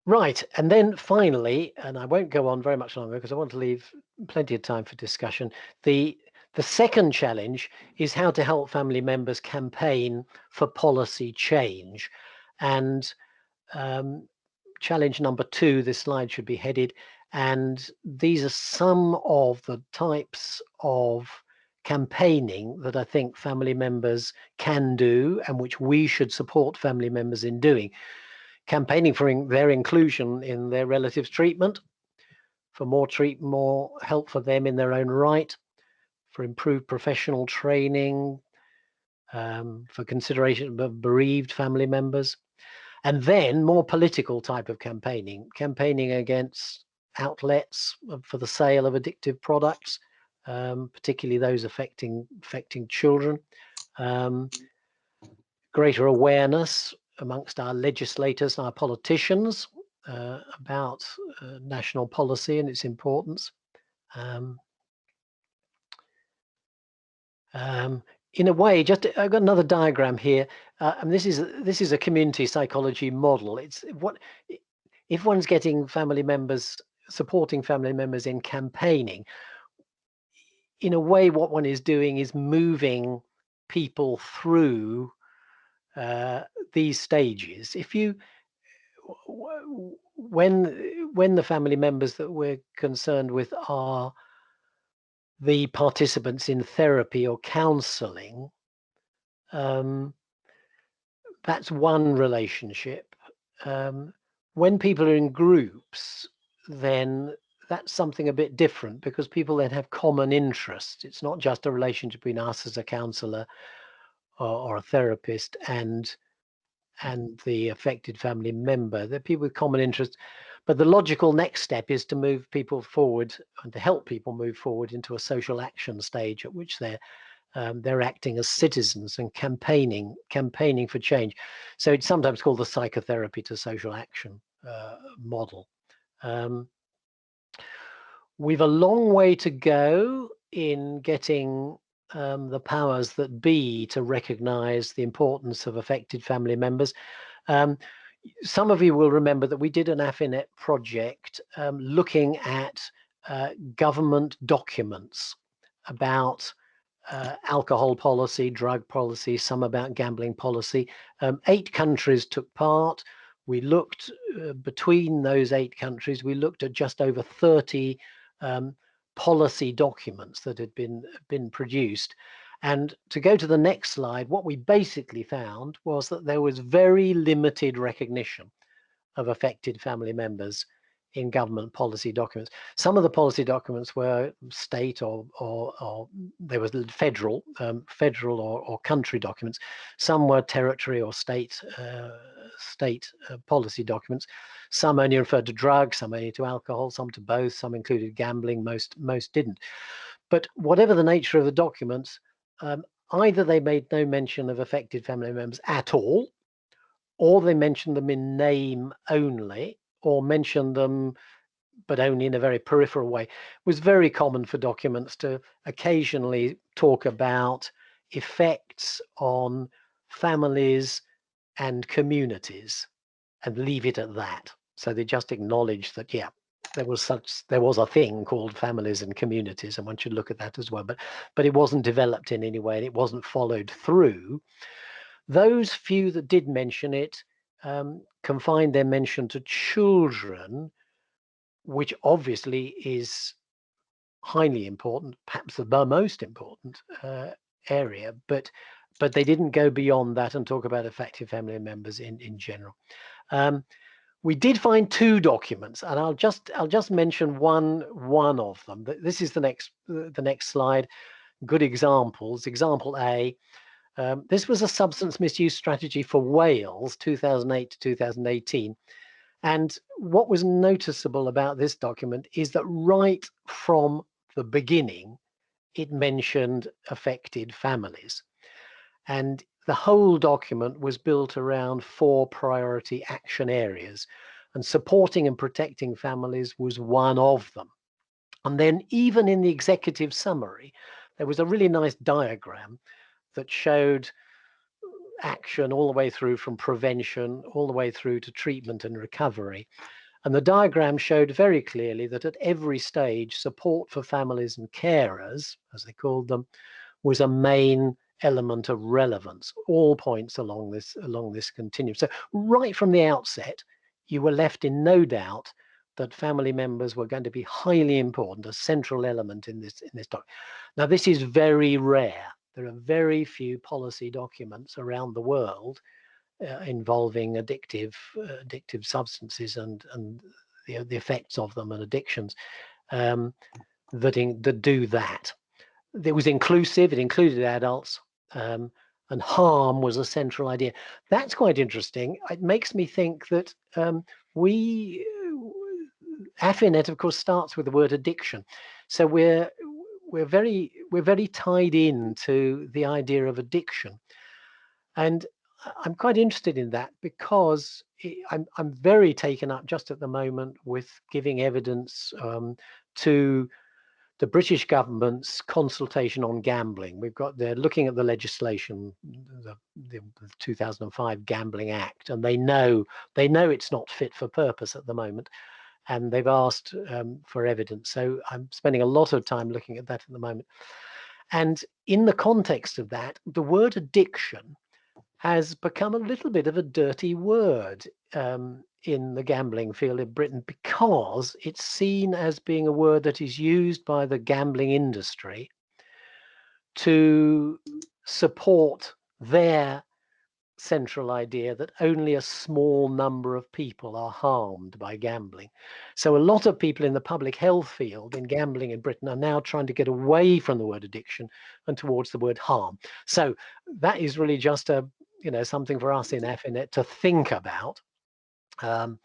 Right, and then finally, and I won't go on very much longer because I want to leave plenty of time for discussion. The second challenge is how to help family members campaign for policy change. And challenge number 2, this slide should be headed, and these are some of the types of campaigning that I think family members can do and which we should support family members in doing. Campaigning for their inclusion in their relatives' treatment, for more help for them in their own right, for improved professional training, for consideration of bereaved family members, and then more political type of campaigning against outlets for the sale of addictive products, particularly those affecting children. Greater awareness amongst our legislators and our politicians about national policy and its importance. In a way, I've got another diagram here, and this is a community psychology model. It's what if one's getting family members, supporting family members in campaigning. In a way, what one is doing is moving people through these stages. If you, when the family members that we're concerned with are the participants in therapy or counseling, that's one relationship. When people are in groups, then that's something a bit different, because people then have common interests. It's not just a relationship between us as a counselor or a therapist and the affected family member. They're people with common interests. But the logical next step is to move people forward and to help people move forward into a social action stage at which they're acting as citizens and campaigning for change. So it's sometimes called the psychotherapy to social action model. We've a long way to go in getting the powers that be to recognize the importance of affected family members. Some of you will remember that we did an AFINet project looking at government documents about alcohol policy, drug policy, some about gambling policy. 8 countries took part. We looked between those 8 countries, we looked at just over 30 policy documents that had been produced. And to go to the next slide, what we basically found was that there was very limited recognition of affected family members in government policy documents. Some of the policy documents were state or there was federal or country documents. Some were territory or state policy documents. Some only referred to drugs, some only to alcohol, some to both, some included gambling, most didn't. But whatever the nature of the documents, either they made no mention of affected family members at all, or they mentioned them in name only, or mentioned them but only in a very peripheral way. It was very common for documents to occasionally talk about effects on families and communities and leave it at that. So they just acknowledged that, yeah, there was a thing called families and communities, and one should look at that as well. But it wasn't developed in any way, and it wasn't followed through. Those few that did mention it confined their mention to children, which obviously is highly important, perhaps the most important area. But they didn't go beyond that and talk about affected family members in general. We did find 2 documents, and I'll just mention one of them. This is the next slide. Good examples. Example A. This was a substance misuse strategy for Wales, 2008 to 2018. And what was noticeable about this document is that right from the beginning, it mentioned affected families. And the whole document was built around 4 priority action areas, and supporting and protecting families was one of them. And then even in the executive summary, there was a really nice diagram that showed action all the way through, from prevention all the way through to treatment and recovery. And the diagram showed very clearly that at every stage, support for families and carers, as they called them, was a main element of relevance, all points along this continuum. So right from the outset, you were left in no doubt that family members were going to be highly important, a central element in this document. Now, this is very rare. There are very few policy documents around the world involving addictive substances and the effects of them and addictions that do that. It was inclusive. It included adults, and harm was a central idea. That's quite interesting. It makes me think that AFINet, of course, starts with the word addiction. So we're very tied in to the idea of addiction. And I'm quite interested in that because I'm very taken up just at the moment with giving evidence to the British government's consultation on gambling. They're looking at the legislation, the 2005 Gambling Act, and they know it's not fit for purpose at the moment, and they've asked for evidence. So I'm spending a lot of time looking at that at the moment. And in the context of that, the word addiction has become a little bit of a dirty word in the gambling field in Britain, because it's seen as being a word that is used by the gambling industry to support their central idea that only a small number of people are harmed by gambling. So a lot of people in the public health field in gambling in Britain are now trying to get away from the word addiction and towards the word harm. So that is really just something for us in AFINet to think about. I'm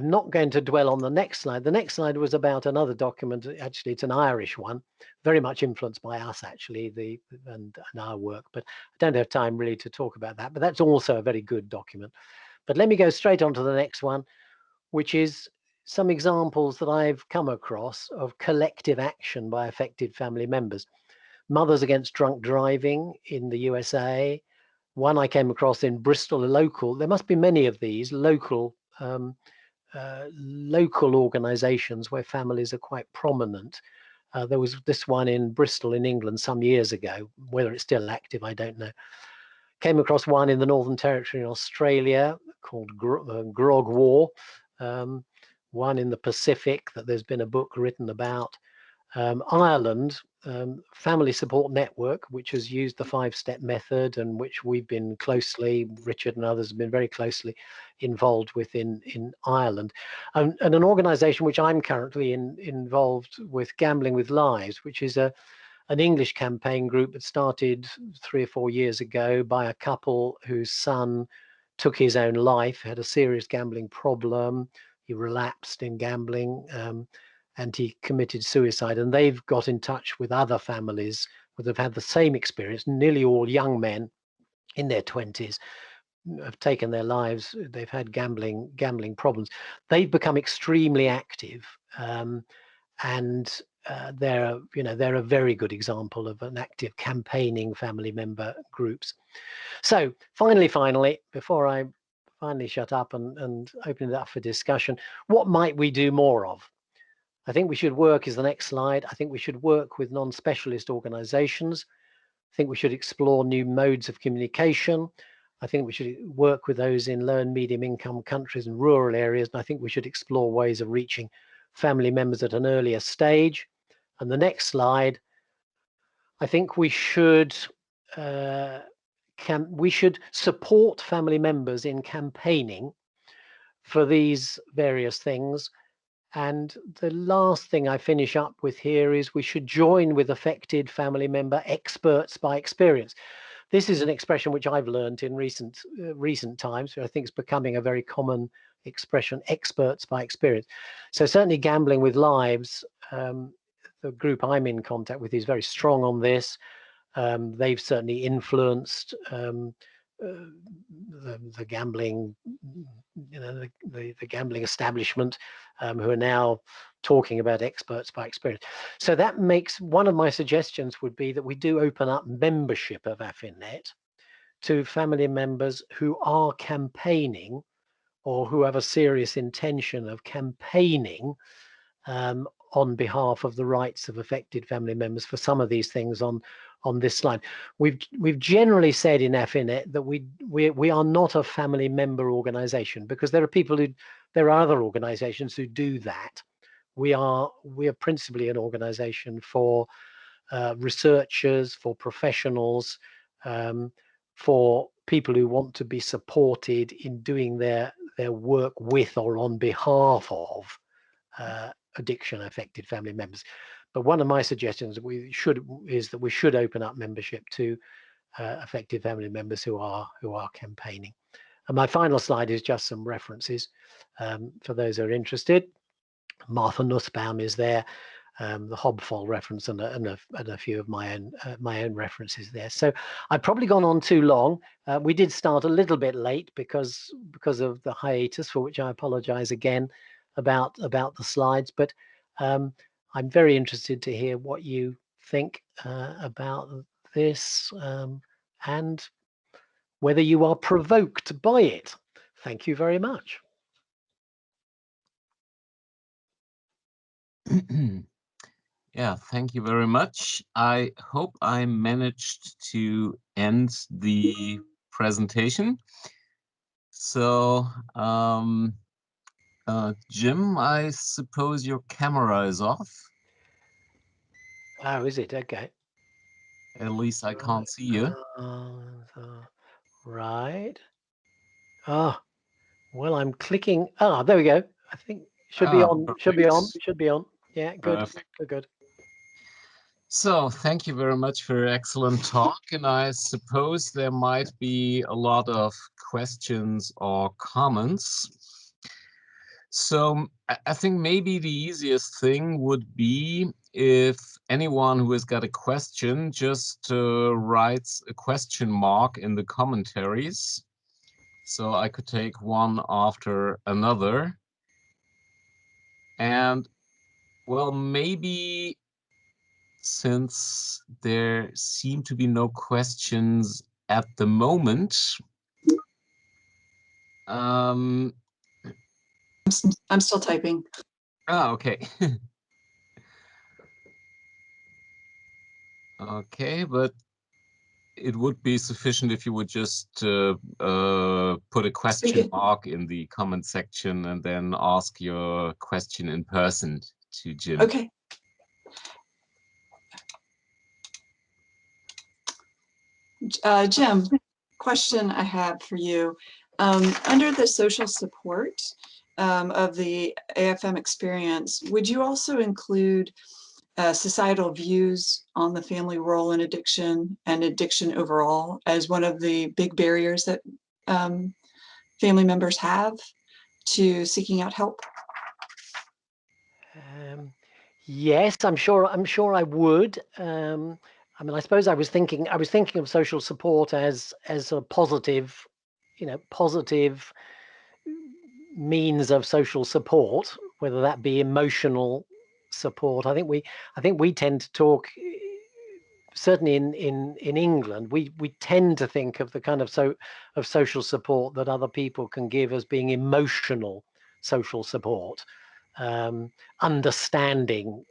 not going to dwell on the next slide. The next slide was about another document. Actually, it's an Irish one, very much influenced by us, actually, and our work. But I don't have time really to talk about that. But that's also a very good document. But let me go straight on to the next one, which is some examples that I've come across of collective action by affected family members. Mothers Against Drunk Driving in the USA. One I came across in Bristol, a local. There must be many of these local organizations where families are quite prominent. There was this one in Bristol in England some years ago. Whether it's still active, I don't know. Came across one in the Northern Territory in Australia called Grog War. One in the Pacific that there's been a book written about. Ireland, Family Support Network, which has used the 5-step method, and which we've been closely, Richard and others have been very closely involved with in Ireland. And an organization which I'm currently involved with, Gambling with Lives, which is an English campaign group that started 3 or 4 years ago by a couple whose son took his own life, had a serious gambling problem. He relapsed in gambling. And he committed suicide, and they've got in touch with other families that have had the same experience, nearly all young men in their 20s have taken their lives. They've had gambling problems. They've become extremely active, and they're a very good example of an active campaigning family member groups. So finally, before I finally shut up and open it up for discussion, what might we do more of? I think we should work, is the next slide. I think we should work with non-specialist organizations. I think we should explore new modes of communication. I think we should work with those in low and medium income countries and rural areas. And I think we should explore ways of reaching family members at an earlier stage. And the next slide, I think we should support family members in campaigning for these various things. And the last thing I finish up with here is we should join with affected family member experts by experience. This is an expression which I've learned in recent times. I think it's becoming a very common expression, experts by experience. So certainly Gambling with Lives, the group I'm in contact with, is very strong on this. They've certainly influenced the gambling, the gambling establishment, who are now talking about experts by experience. So that makes, one of my suggestions would be that we do open up membership of AFINet to family members who are campaigning or who have a serious intention of campaigning on behalf of the rights of affected family members for some of these things on this slide. We've generally said in AFINet that we are not a family member organization, because there are other organizations who do that. We are principally an organization for researchers, for professionals, for people who want to be supported in doing their work with or on behalf of addiction affected family members. But one of my suggestions is that we should open up membership to affected family members who are campaigning. And my final slide is just some references for those who are interested. Martha Nussbaum is there, the Hobfall reference, and a few of my own references there. So I've probably gone on too long. We did start a little bit late because of the hiatus, for which I apologize again about the slides. But I'm very interested to hear what you think about this, and whether you are provoked by it. Thank you very much. Yeah, thank you very much. I hope I managed to end the presentation. So, Jim, I suppose your camera is off. Oh, is it? Okay. At least I can't see you. Right. Oh, well, I'm clicking. Ah, there we go. I think should be on. Should be on. Perfect. Should be on. Yeah, good. Perfect. Good. So thank you very much for your excellent talk. And I suppose there might be a lot of questions or comments. So I think maybe the easiest thing would be if anyone who has got a question just writes a question mark in the commentaries. So I could take one after another. And well, maybe since there seem to be no questions at the moment, I'm still typing. Okay. Okay, but it would be sufficient if you would just put a question mark in the comment section and then ask your question in person to Jim. Okay. Jim, question I have for you. Under the social support of the AFM experience, would you also include societal views on the family role in addiction and addiction overall as one of the big barriers that family members have to seeking out help? Yes, I'm sure I would. I mean, I suppose I was thinking of social support as a positive, positive means of social support, whether that be emotional support. I think we tend to talk, certainly in England, we tend to think of the kind of social support that other people can give as being emotional social support, understanding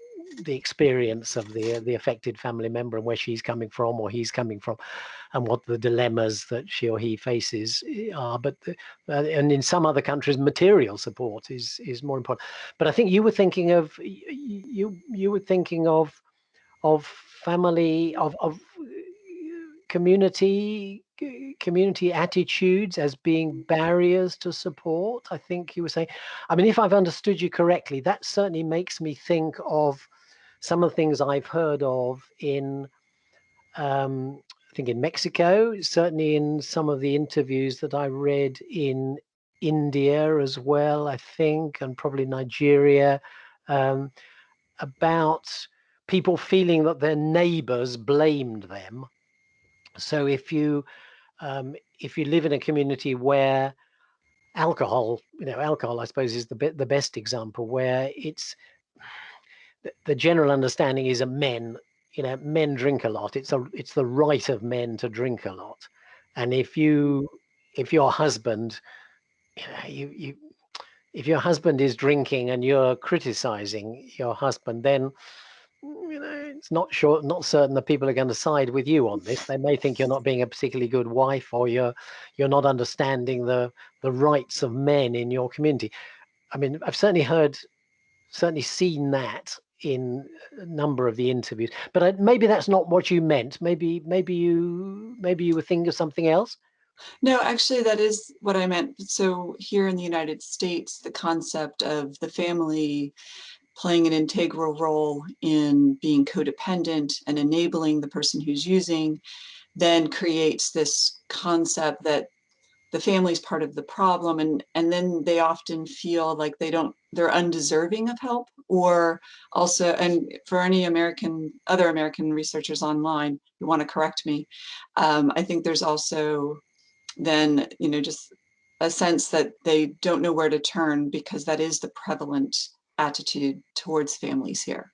the experience of the affected family member and where she's coming from or he's coming from, and what the dilemmas that she or he faces are. But and in some other countries, material support is more important. But I think you were thinking of family, of community attitudes as being barriers to support. I think you were saying. I mean, if I've understood you correctly, that certainly makes me think of some of the things I've heard of in, I think in Mexico, certainly in some of the interviews that I read in India as well, I think, and probably Nigeria, about people feeling that their neighbors blamed them. So if you live in a community where alcohol, I suppose is the best example, where it's the general understanding is that men drink a lot. It's the right of men to drink a lot. And if your husband, if your husband is drinking and you're criticizing your husband, then it's not certain that people are going to side with you on this. They may think you're not being a particularly good wife, or you're not understanding the rights of men in your community. I mean, I've certainly seen that in a number of the interviews, but maybe that's not what you meant. Maybe you were thinking of something else. No, actually, that is what I meant. So here in the United States, the concept of the family playing an integral role in being codependent and enabling the person who's using then creates this concept that the family's part of the problem, and then they often feel like they're undeserving of help. Or also, and for any other American researchers online who want to correct me, I think there's also then, just a sense that they don't know where to turn, because that is the prevalent attitude towards families here.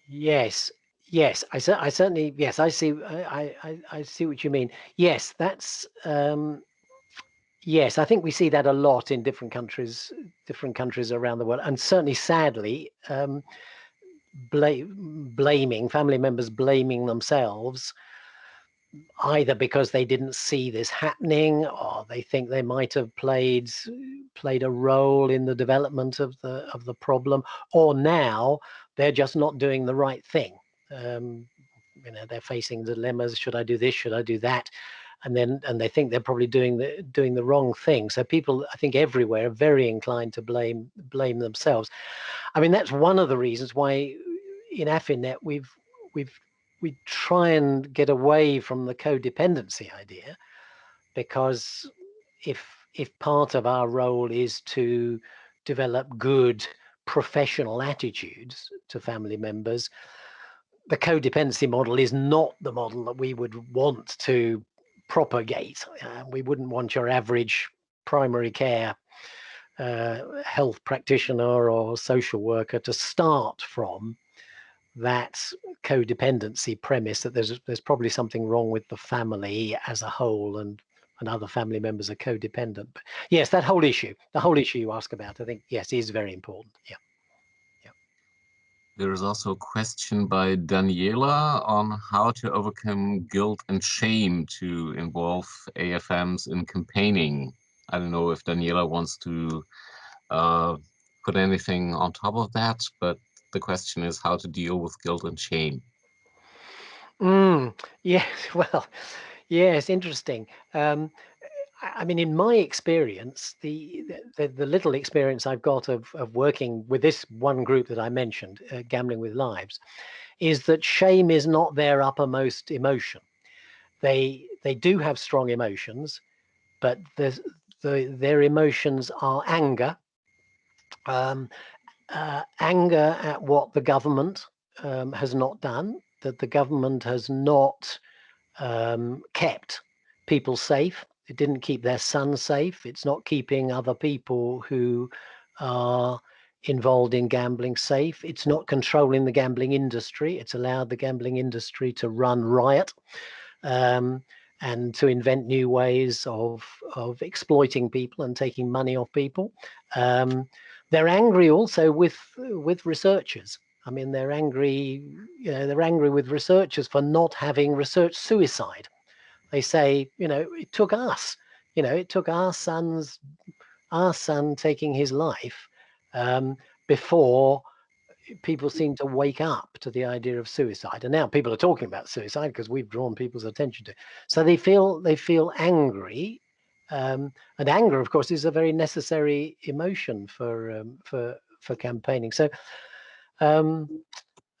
Yes, yes, I certainly, yes, I see. I see what you mean. Yes, that's yes, I think we see that a lot in different countries around the world, and certainly, sadly, blaming family members, blaming themselves, either because they didn't see this happening, or they think they might have played a role in the development of the problem, or now they're just not doing the right thing. They're facing dilemmas: should I do this? Should I do that? And they think they're probably doing the wrong thing. So people, I think, everywhere are very inclined to blame themselves. I mean, that's one of the reasons why in AFINet we try and get away from the codependency idea, because if part of our role is to develop good professional attitudes to family members, the codependency model is not the model that we would want to propagate. We wouldn't want your average primary care health practitioner or social worker to start from that codependency premise that there's probably something wrong with the family as a whole, and other family members are codependent. But yes, the whole issue you ask about, I think, yes, is very important. Yeah. There is also a question by Daniela on how to overcome guilt and shame to involve AFMs in campaigning. I don't know if Daniela wants to put anything on top of that, but the question is how to deal with guilt and shame. Yes, well, yes, interesting. I mean, in my experience, the little experience I've got of working with this one group that I mentioned, Gambling with Lives, is that shame is not their uppermost emotion. They do have strong emotions, but their emotions are anger, anger at what the government has not done, that the government has not kept people safe. It didn't keep their son safe. It's not keeping other people who are involved in gambling safe. It's not controlling the gambling industry. It's allowed the gambling industry to run riot, and to invent new ways of exploiting people and taking money off people. They're angry also with researchers. I mean, they're angry with researchers for not having researched suicide. They say, it took us, it took our son taking his life before people seem to wake up to the idea of suicide. And now people are talking about suicide because we've drawn people's attention to it. So they feel angry. And anger, of course, is a very necessary emotion for campaigning. So,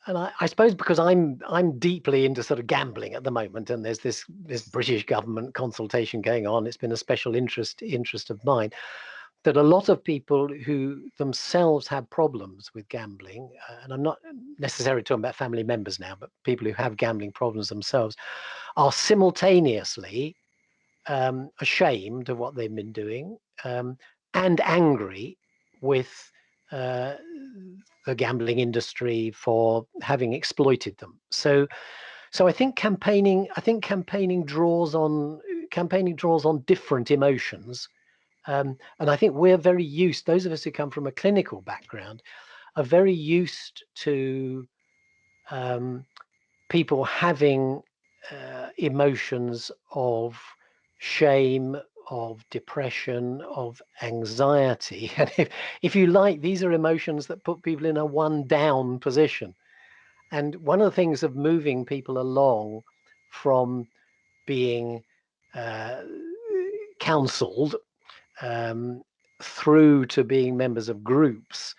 and I suppose because I'm deeply into sort of gambling at the moment, and there's this British government consultation going on. It's been a special interest of mine, that a lot of people who themselves have problems with gambling, and I'm not necessarily talking about family members now, but people who have gambling problems themselves, are simultaneously ashamed of what they've been doing, and angry with the gambling industry for having exploited them. So I think campaigning draws on different emotions. And I think we're very used, those of us who come from a clinical background, are very used to people having emotions of shame, of depression, of anxiety. And if you like, these are emotions that put people in a one down position. And one of the things of moving people along from being counseled through to being members of groups,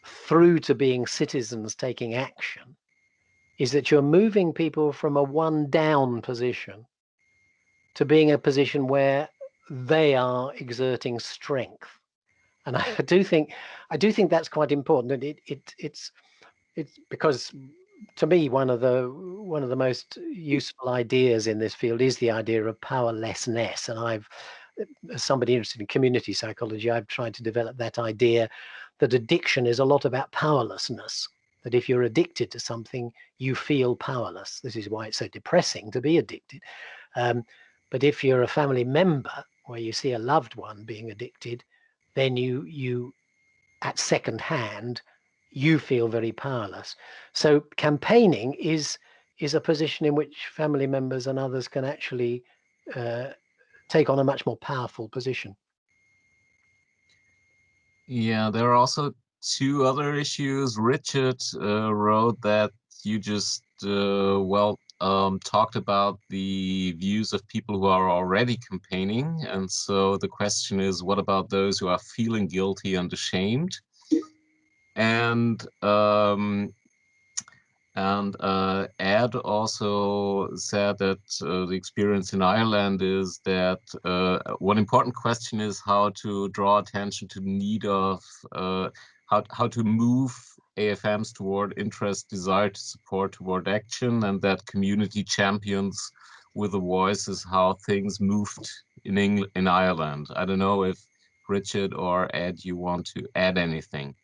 through to being citizens taking action, is that you're moving people from a one down position to being a position where they are exerting strength. And I do think that's quite important. And it's because, to me, one of the most useful ideas in this field is the idea of powerlessness. And as somebody interested in community psychology, I've tried to develop that idea that addiction is a lot about powerlessness. That if you're addicted to something, you feel powerless. This is why it's so depressing to be addicted. But if you're a family member where you see a loved one being addicted, then you at second hand, you feel very powerless. So campaigning is a position in which family members and others can actually take on a much more powerful position. Yeah, there are also two other issues. Richard wrote that you just talked about the views of people who are already campaigning, and so the question is, what about those who are feeling guilty and ashamed? And Ed also said that the experience in Ireland is that one important question is how to draw attention to the need of how to move AFMs toward interest, desire to support, toward action, and that community champions with a voice is how things moved in Ireland. I don't know if Richard or Ed, you want to add anything.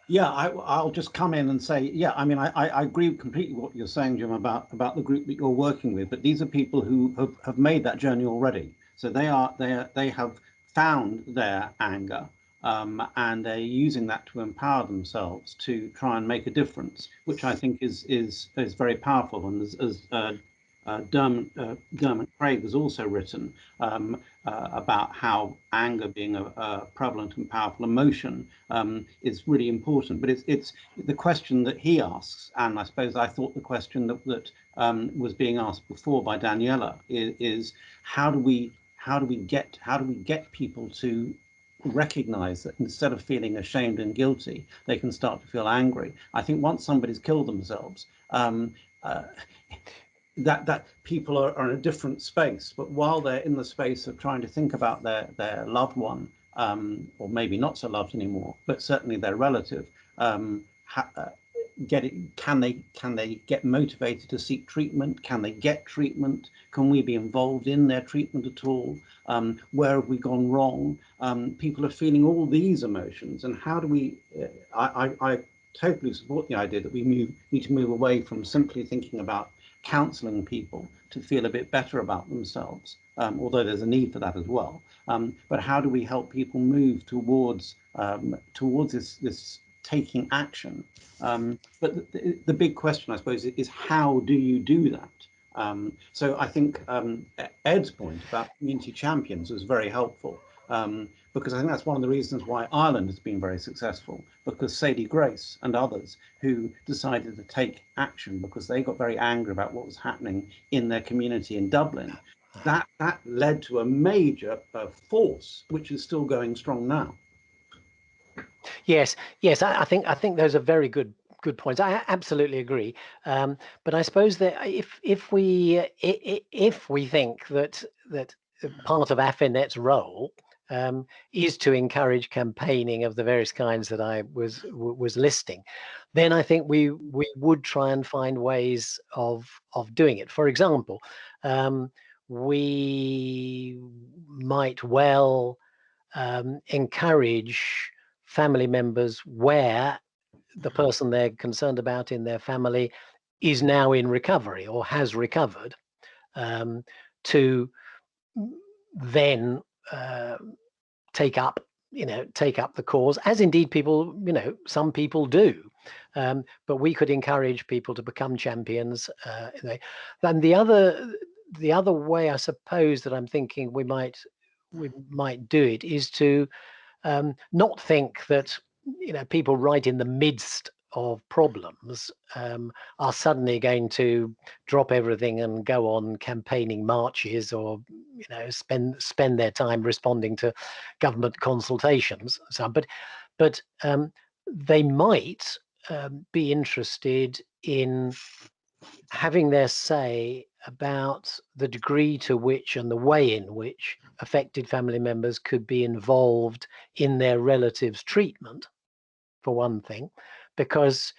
Yeah, I'll just come in and say, yeah, I mean, I agree completely what you're saying, Jim, about the group that you're working with. But these are people who have made that journey already. So they have found their anger, and they're using that to empower themselves to try and make a difference, which I think is very powerful. And as Dermot Craig has also written about how anger being a prevalent and powerful emotion is really important. But it's the question that he asks, and I suppose I thought the question that was being asked before by Daniela is how do we get people to recognize that instead of feeling ashamed and guilty, they can start to feel angry. I think once somebody's killed themselves, that people are in a different space, but while they're in the space of trying to think about their loved one, or maybe not so loved anymore, but certainly their relative, can they get motivated to seek treatment? Can they get treatment? Can we be involved in their treatment at all? Where have we gone wrong? People are feeling all these emotions, and how do we? I totally support the idea that we need to move away from simply thinking about counseling people to feel a bit better about themselves, although there's a need for that as well. But how do we help people move towards this taking action? But the big question, I suppose, is how do you do that? So I think Ed's point about community champions was very helpful, because I think that's one of the reasons why Ireland has been very successful, because Sadie Grace and others who decided to take action because they got very angry about what was happening in their community in Dublin, that led to a major force which is still going strong now. Yes, I think those are very good points. I absolutely agree. But I suppose that if we think that part of AFINet's role is to encourage campaigning of the various kinds that I was listing, then I think we would try and find ways of doing it. For example, we might well encourage family members where the person they're concerned about in their family is now in recovery or has recovered, to then take up the cause, as indeed people, some people do. But we could encourage people to become champions. And the other way, I suppose, that I'm thinking we might do it is to not think that people right in the midst of problems are suddenly going to drop everything and go on campaigning marches, or spend their time responding to government consultations. But they might be interested in having their say about the degree to which and the way in which affected family members could be involved in their relatives' treatment, for one thing, because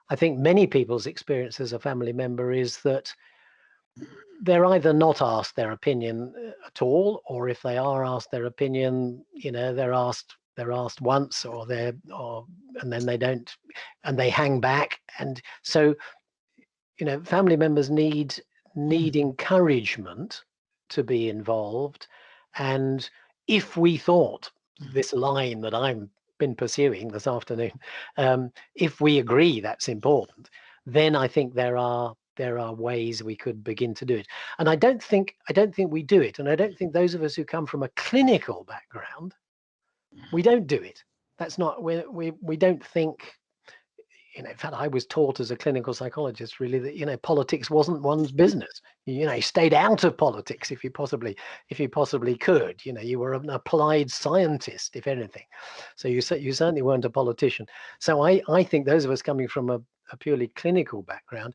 I think many people's experience as a family member is that they're either not asked their opinion at all, or if they are asked their opinion, they're asked once, and then they don't, and they hang back. And so, family members need encouragement to be involved. And if we thought this line that I've been pursuing this afternoon, if we agree that's important, then I think there are ways we could begin to do it. And I don't think we do it. And I don't think those of us who come from a clinical background, we don't do it. That's not, we don't think, in fact, I was taught as a clinical psychologist really that, politics wasn't one's business. You stayed out of politics if you possibly could. You were an applied scientist, if anything. So you certainly weren't a politician. So I think those of us coming from a purely clinical background,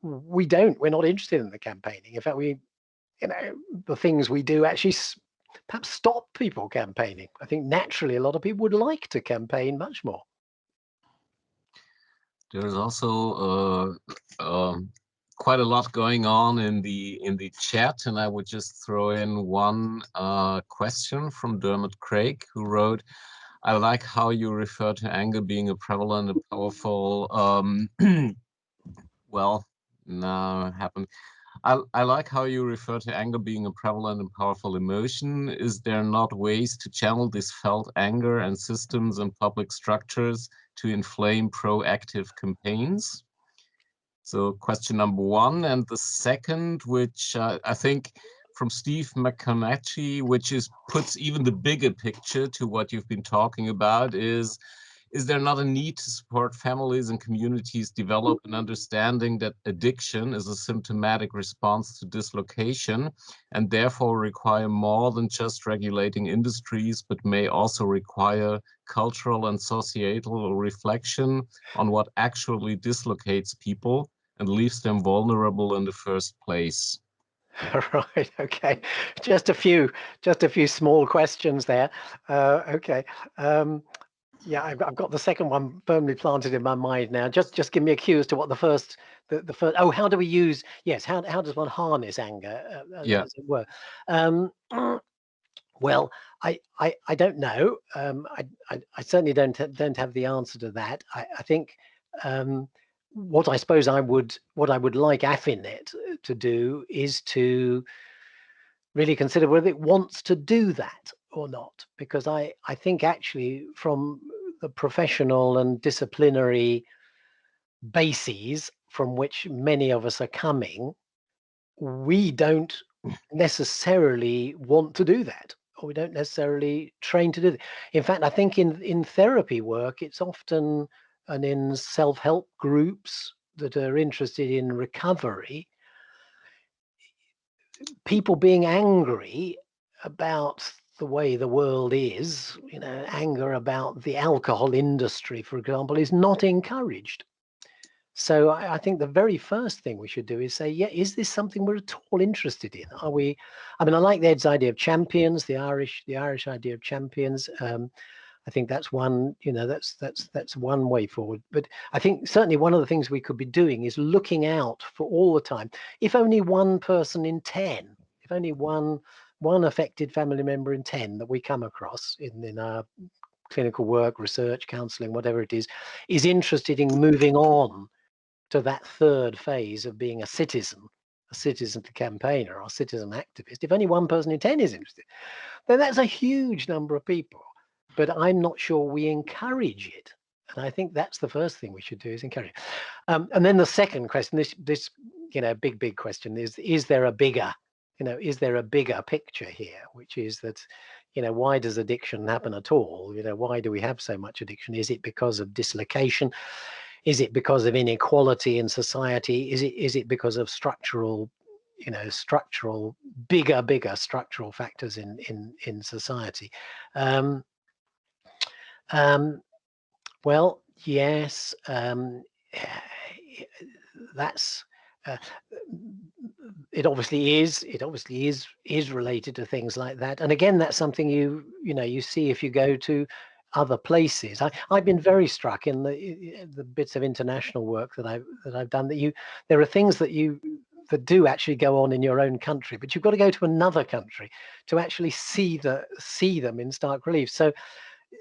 we're not interested in the campaigning. In fact, the things we do actually perhaps stop people campaigning. I think naturally a lot of people would like to campaign much more. There's also quite a lot going on in the chat, and I would just throw in one question from Dermot Craig, who wrote, "I like how you refer to anger being a prevalent and powerful." Well, no, it happened. I like how you refer to anger being a prevalent and powerful emotion. Is there not ways to channel this felt anger and systems and public structures to inflame proactive campaigns? So question number one. And the second, which I think from Steve McConaughey, which puts even the bigger picture to what you've been talking about, is there not a need to support families and communities develop an understanding that addiction is a symptomatic response to dislocation and therefore require more than just regulating industries, but may also require cultural and societal reflection on what actually dislocates people and leaves them vulnerable in the first place? Right. Okay. Just a few small questions there. Okay. Yeah, I've got the second one firmly planted in my mind now. Just give me a cue as to what the first. Oh, how do we use? Yes, how does one harness anger, Yeah. as it were? Well, I don't know. I certainly don't have the answer to that. I think what I would like AFINet to do is to really consider whether it wants to do that or not, because I think actually from the professional and disciplinary bases from which many of us are coming, we don't necessarily want to do that, or we don't necessarily train to do that. In fact, I think in therapy work, it's often, and in self-help groups that are interested in recovery, people being angry about the way the world is, anger about the alcohol industry, for example, is not encouraged. So I think the very first thing we should do is say, yeah, is this something we're at all interested in? Are we? I mean, I like Ed's idea of champions, the Irish idea of champions. I think that's one, that's one way forward. But I think certainly one of the things we could be doing is looking out for all the time. If only one person in 10, if only one affected family member in 10 that we come across in our clinical work, research, counseling, whatever it is interested in moving on to that third phase of being a citizen campaigner or citizen activist. If only one person in 10 is interested, then that's a huge number of people. But I'm not sure we encourage it. And I think that's the first thing we should do, is encourage it. And then the second question, this big question is there a bigger, picture here, which is that, why does addiction happen at all? Why do we have so much addiction? Is it because of dislocation? Is it because of inequality in society? Is it because of structural, bigger structural factors in society? Well, yes. that's it obviously is related to things like that. And again, that's something you see if you go to other places. I've been very struck in the bits of international work that I've done that there are things that do actually go on in your own country, but you've got to go to another country to actually see them in stark relief. So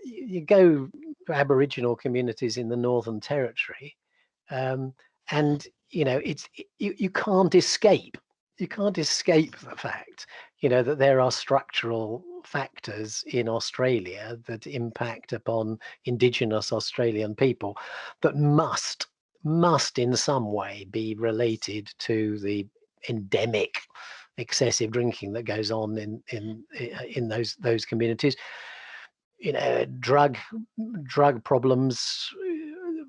you go to Aboriginal communities in the Northern Territory, and you can't escape the fact that there are structural factors in Australia that impact upon Indigenous Australian people that must in some way be related to the endemic excessive drinking that goes on in those communities. Drug problems,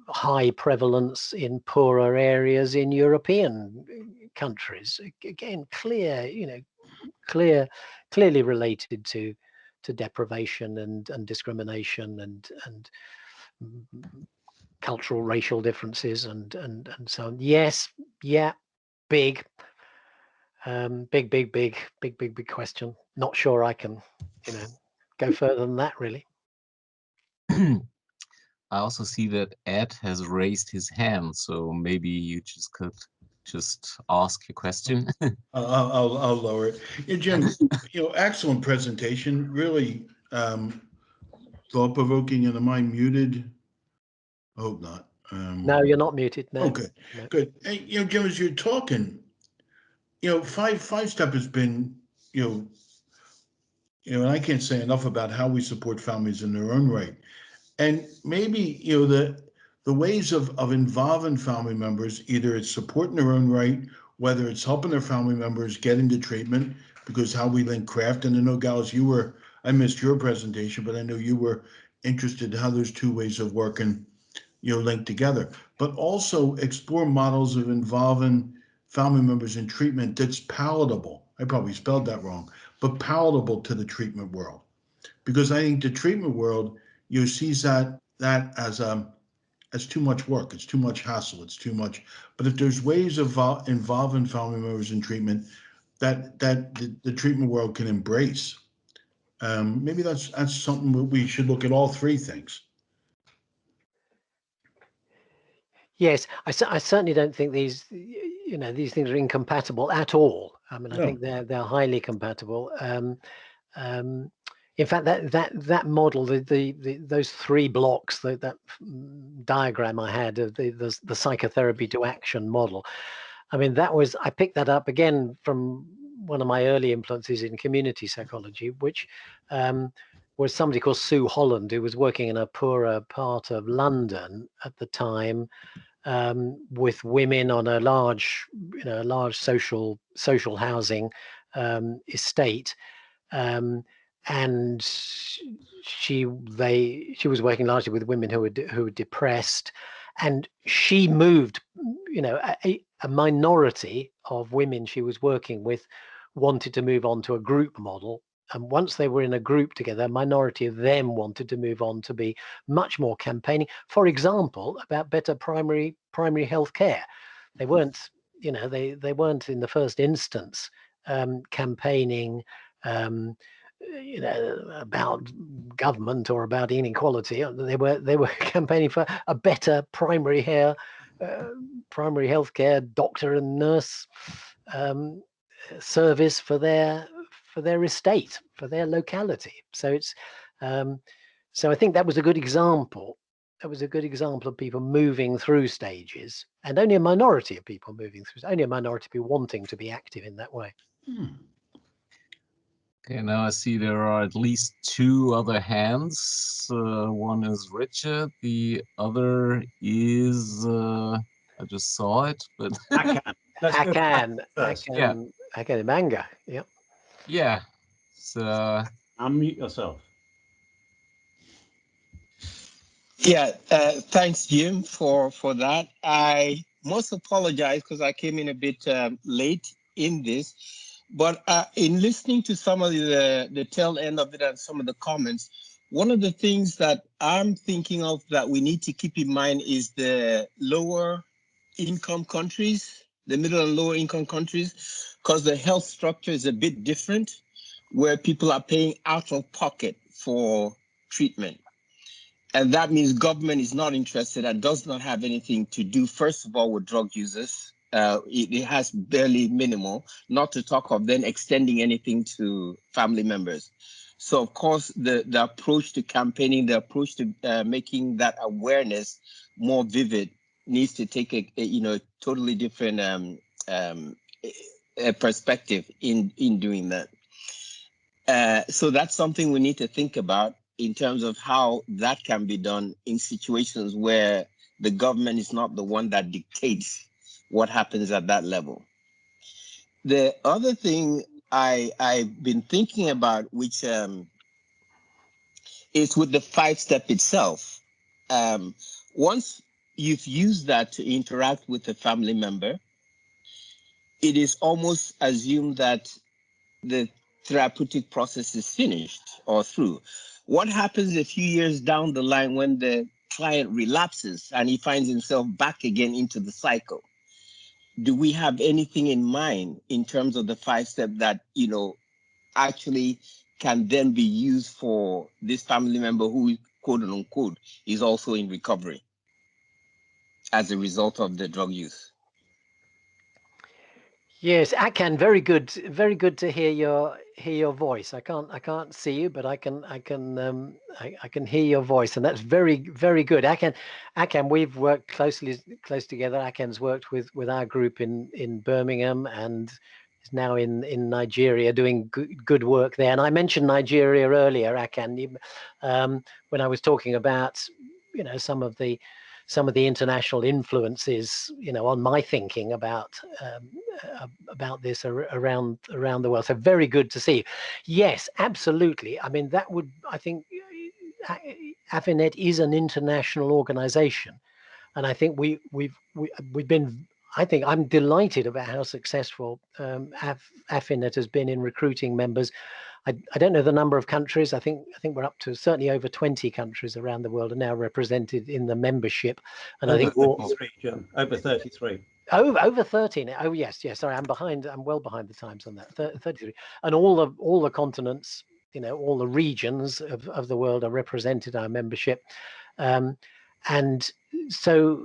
high prevalence in poorer areas in European countries. Again, clearly related to deprivation and discrimination and cultural, racial differences and so on. Yes, yeah, big question. Not sure I can go further than that, really. I also see that Ed has raised his hand, so maybe you could ask your question. I'll lower it. Yeah, Jim, excellent presentation. Really thought-provoking. And am I muted? I hope not. No, you're not muted. No. Okay, no. Good. Hey, Jim, as you're talking, five-step has been, and I can't say enough about how we support families in their own right. And maybe, the ways of involving family members, either it's supporting their own right, whether it's helping their family members get into treatment, because how we link craft. And I know, Gals, I missed your presentation, but I know you were interested in how those two ways of working, linked together. But also explore models of involving family members in treatment that's palatable. I probably spelled that wrong, but palatable to the treatment world. Because I think the treatment world, sees that as too much work, it's too much hassle, it's too much. But if there's ways of involving family members in treatment that the treatment world can embrace, maybe that's something we should look at all three things. Yes, I certainly don't think these things are incompatible at all. I mean, I think they're highly compatible. In fact, that model, those three blocks, that diagram I had of the psychotherapy to action model, I mean, I picked that up again from one of my early influences in community psychology, which was somebody called Sue Holland, who was working in a poorer part of London at the time, with women on a large social housing estate. And she was working largely with women who were depressed, and she moved, a minority of women she was working with wanted to move on to a group model. And once they were in a group together, a minority of them wanted to move on to be much more campaigning, for example, about better primary health care. They weren't, they weren't in the first instance campaigning about government or about inequality. They were campaigning for a better primary health care, doctor and nurse service for their estate, for their locality. So it's so I think that was a good example. That was a good example of people moving through stages, and only a minority of people moving through. Only a minority of people wanting to be active in that way. Okay, now I see there are at least two other hands. One is Richard, the other is, I just saw it, but Akan Manga. Yep. Yeah. So unmute yourself. Yeah, thanks, Jim, for that. I must apologize because I came in a bit late in this. But in listening to some of the tail end of it and some of the comments, one of the things that I'm thinking of that we need to keep in mind is the lower income countries, the middle and lower income countries, because the health structure is a bit different, where people are paying out of pocket for treatment. And that means government is not interested and does not have anything to do, first of all, with drug users. It has barely minimal, not to talk of then extending anything to family members. So, of course, the approach to campaigning, the approach to making that awareness more vivid needs to take a totally different perspective in doing that. So that's something we need to think about in terms of how that can be done in situations where the government is not the one that dictates what happens at that level. The other thing I've been thinking about, which is with the 5-step itself. Once you've used that to interact with a family member, it is almost assumed that the therapeutic process is finished or through. What happens a few years down the line when the client relapses and he finds himself back again into the cycle? Do we have anything in mind in terms of the 5-step that, actually can then be used for this family member who, quote unquote, is also in recovery as a result of the drug use? Yes, Akan, very good to hear your voice. I can't see you, but I can hear your voice, and that's very good. Akan, we've worked close together. Akan's worked with our group in Birmingham and is now in Nigeria doing good work there. And I mentioned Nigeria earlier, Akan, when I was talking about some of the international influences, on my thinking about this around the world. So very good to see you. Yes, absolutely. I mean, I think AFINet is an international organization, and I think we've been. I think I'm delighted about how successful AFINet has been in recruiting members. I don't know the number of countries. I think we're up to certainly over 20 countries around the world are now represented in the membership, and over I think 33, Jim, over 33. Over 30 now. Oh yes. Sorry, I'm behind. I'm well behind the times on that. 33, and all the continents, all the regions of the world are represented in our membership, and so.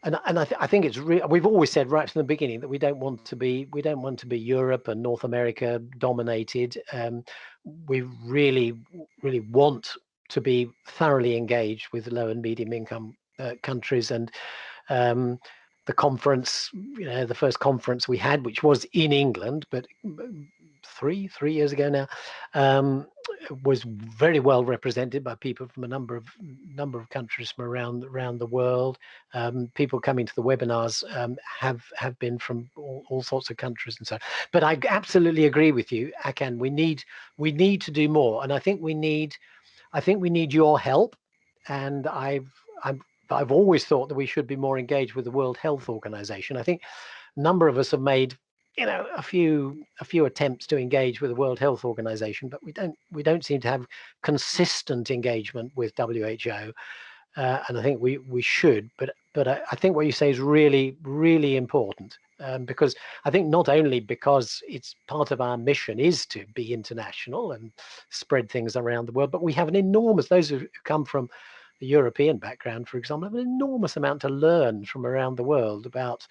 And I think it's we've always said right from the beginning that we don't want to be Europe and North America dominated. We really want to be thoroughly engaged with low and medium income countries. And the conference, the first conference we had, which was in England, but three years ago now, was very well represented by people from a number of countries from around the world. People coming to the webinars have been from all sorts of countries and so on. But I absolutely agree with you, Akan. We need to do more, and I think we need your help. And I've always thought that we should be more engaged with the World Health Organization. I think a number of us have made a few attempts to engage with the World Health Organization, but we don't seem to have consistent engagement with WHO, and I think we should. But I think what you say is really important, because I think not only because it's part of our mission is to be international and spread things around the world, but we have an enormous, those who come from the European background, for example, have an enormous amount to learn from around the world about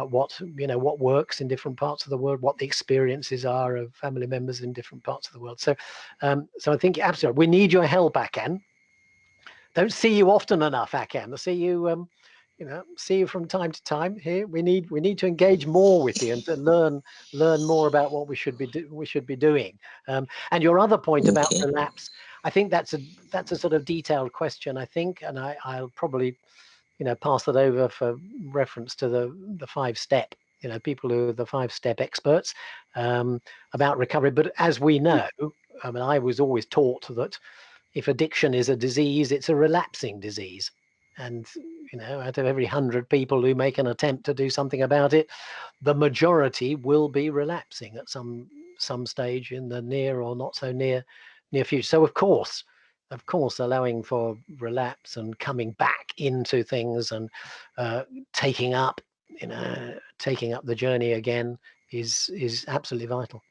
what works in different parts of the world, what the experiences are of family members in different parts of the world. So I think absolutely we need your help, Akan. Don't see you often enough, Akan. I see you see you from time to time here. We need to engage more with you and to learn more about what we should be doing. And your other point about relapse, I think that's a sort of detailed question, I think, and I'll probably pass it over for reference to the 5-step, people who are the 5-step experts about recovery. But as we know, I mean, I was always taught that if addiction is a disease, it's a relapsing disease. And, out of every 100 people who make an attempt to do something about it, the majority will be relapsing at some stage in the near or not so near future. So, of course, of course, allowing for relapse and coming back into things and taking up the journey again is absolutely vital.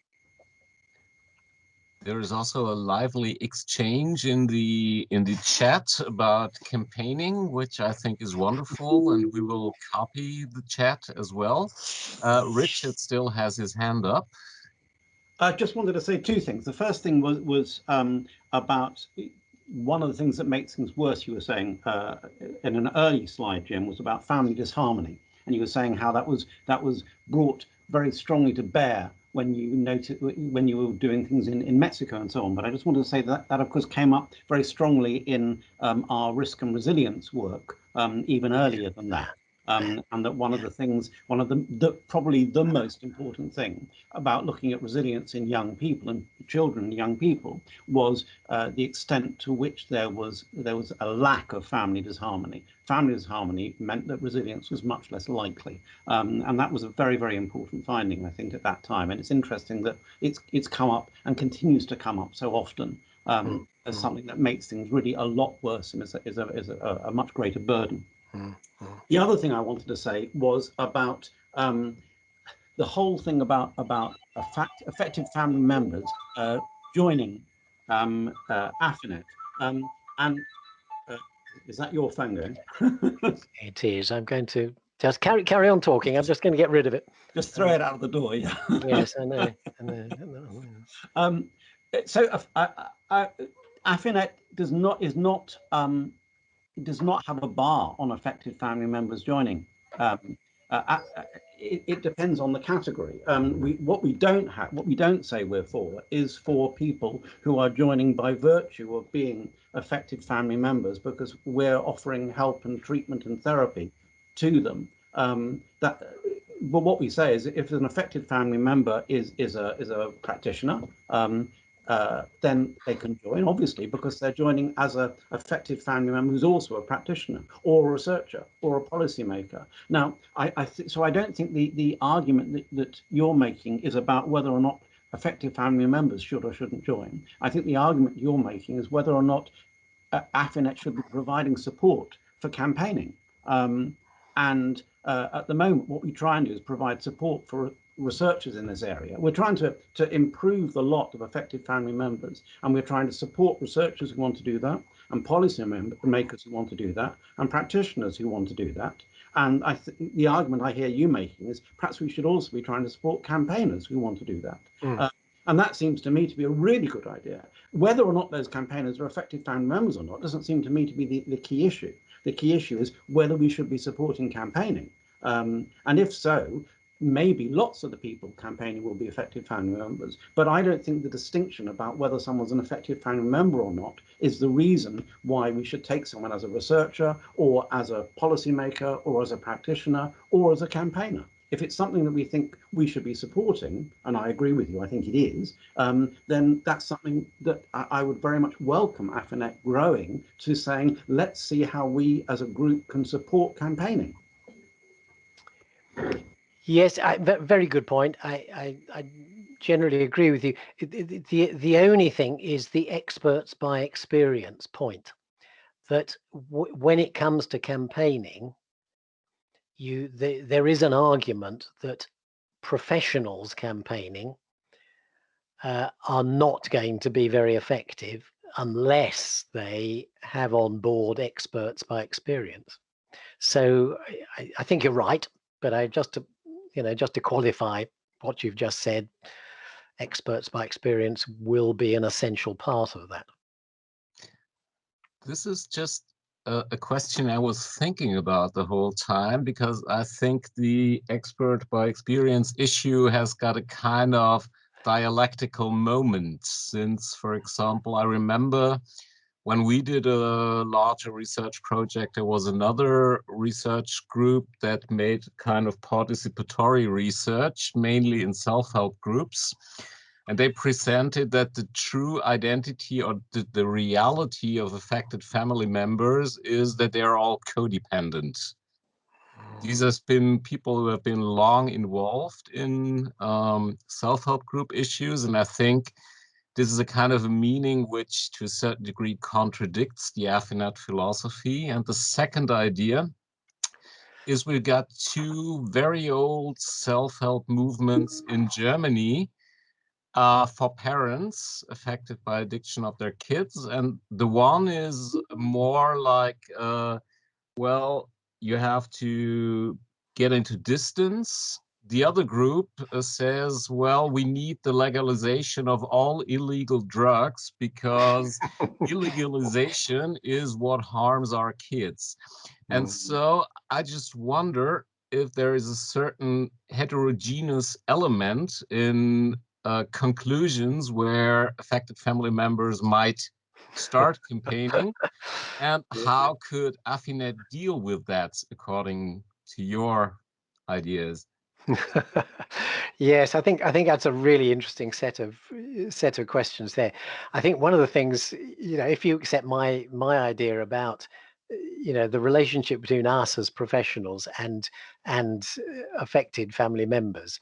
There is also a lively exchange in the chat about campaigning, which I think is wonderful, and we will copy the chat as well. Richard still has his hand up. I just wanted to say two things. The first thing was about one of the things that makes things worse. You were saying in an early slide, Jim, was about family disharmony, and you were saying how that was brought very strongly to bear when you were doing things in Mexico and so on. But I just wanted to say that of course came up very strongly in our risk and resilience work even earlier than that. And that one of the probably the most important thing about looking at resilience in young people and children and young people was the extent to which there was a lack of family disharmony. Family disharmony meant that resilience was much less likely, and that was a very, very important finding, I think, at that time. And it's interesting that it's come up and continues to come up so often as something that makes things really a lot worse and is a much greater burden. The other thing I wanted to say was about the whole thing about effective family members joining AFINet. And is that your phone going? It is. I'm going to just carry on talking. I'm just going to get rid of it. Just throw it out of the door. Yeah. Yes, I know. So AFINet does not have a bar on effective family members joining. It depends on the category. What we don't say we're for is for people who are joining by virtue of being effective family members, because we're offering help and treatment and therapy to them. But what we say is, if an effective family member is a practitioner, then they can join, obviously, because they're joining as an effective family member who's also a practitioner or a researcher or a policymaker. Now, so I don't think the argument that you're making is about whether or not effective family members should or shouldn't join. I think the argument you're making is whether or not AFINet should be providing support for campaigning. And at the moment, what we try and do is provide support for researchers in this area. We're trying to improve the lot of effective family members, and we're trying to support researchers who want to do that, and policy makers who want to do that, and practitioners who want to do that. And the argument I hear you making is perhaps we should also be trying to support campaigners who want to do that. And that seems to me to be a really good idea. Whether or not those campaigners are effective family members or not doesn't seem to me to be the key issue. The key issue is whether we should be supporting campaigning. And if so, maybe lots of the people campaigning will be effective family members. But I don't think the distinction about whether someone's an effective family member or not is the reason why we should take someone as a researcher or as a policymaker or as a practitioner or as a campaigner. If it's something that we think we should be supporting, and I agree with you, I think it is, then that's something that I would very much welcome AFINet growing to, saying, let's see how we as a group can support campaigning. Yes, very good point. I generally agree with you. The only thing is the experts by experience point, that when it comes to campaigning, there is an argument that professionals campaigning are not going to be very effective unless they have on board experts by experience. So I think you're right, but just to qualify what you've just said, experts by experience will be an essential part of that. This is just a question I was thinking about the whole time, because I think the expert by experience issue has got a kind of dialectical moment, since, for example, I remember when we did a larger research project, there was another research group that made kind of participatory research, mainly in self-help groups. And they presented that the true identity or the reality of affected family members is that they're all codependent. These have been people who have been long involved in self-help group issues. And I think this is a kind of a meaning which to a certain degree contradicts the AFINet philosophy. And the second idea is we got two very old self-help movements in Germany for parents affected by addiction of their kids. And the one is more like, well, you have to get into distance. The other group says, well, we need the legalization of all illegal drugs because illegalization is what harms our kids. And so I just wonder if there is a certain heterogeneous element in conclusions where affected family members might start campaigning, and how could AFINet deal with that according to your ideas? Yes, I think that's a really interesting set of questions there. I think one of the things, if you accept my idea about the relationship between us as professionals and affected family members,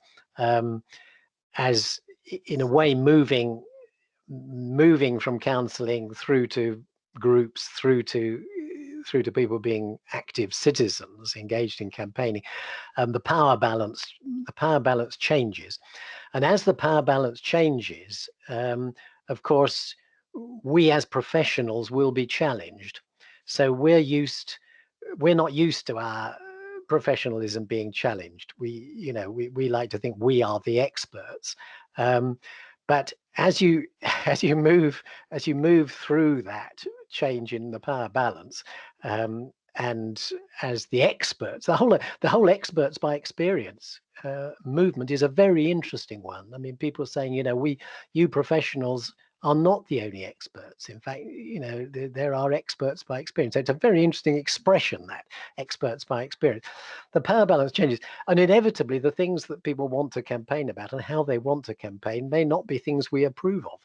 as in a way moving from counseling through to groups, through to people being active citizens engaged in campaigning, the power balance changes. And as the power balance changes, of course, we as professionals will be challenged. So we're not used to our professionalism being challenged. We like to think we are the experts. But as you move through that change in the power balance, and as the experts, the whole experts by experience movement is a very interesting one. I mean, people are saying, you professionals are not the only experts. In fact, there are experts by experience. So it's a very interesting expression, that experts by experience. The power balance changes, and inevitably the things that people want to campaign about and how they want to campaign may not be things we approve of.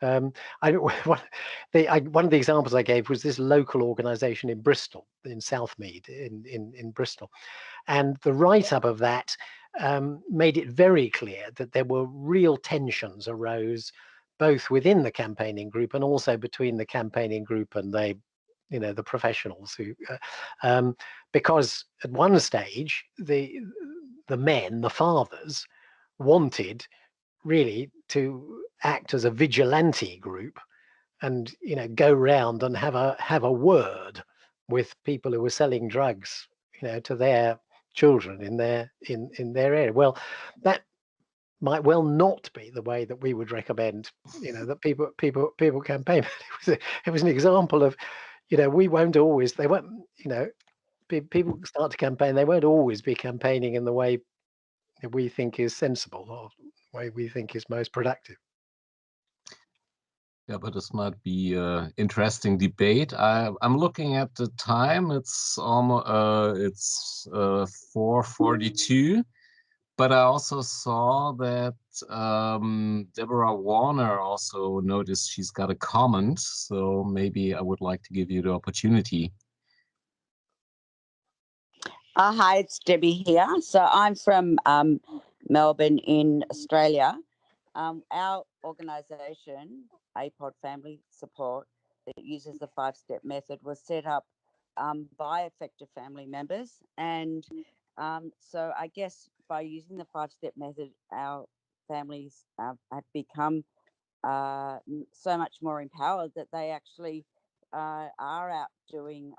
One of the examples I gave was this local organisation in Bristol, in Southmead, in Bristol, and the write-up of that made it very clear that there were real tensions arose both within the campaigning group and also between the campaigning group and the professionals who, because at one stage the fathers wanted really to act as a vigilante group and go round and have a word with people who were selling drugs to their children in their area. Well, that might well not be the way that we would recommend that people campaign. It was an example of we won't always, they won't, people start to campaign, they won't always be campaigning in the way that we think is sensible or the way we think is most productive. Yeah, but this might be an interesting debate. I'm looking at the time. It's almost 4:42. But I also saw that Deborah Warner also noticed she's got a comment. So maybe I would like to give you the opportunity. Hi, it's Debbie here. So I'm from Melbourne in Australia. Our organisation, APOD Family Support, that uses the 5-step method, was set up by affected family members. And so I guess by using the 5-step method, our families have become so much more empowered that they actually are out doing,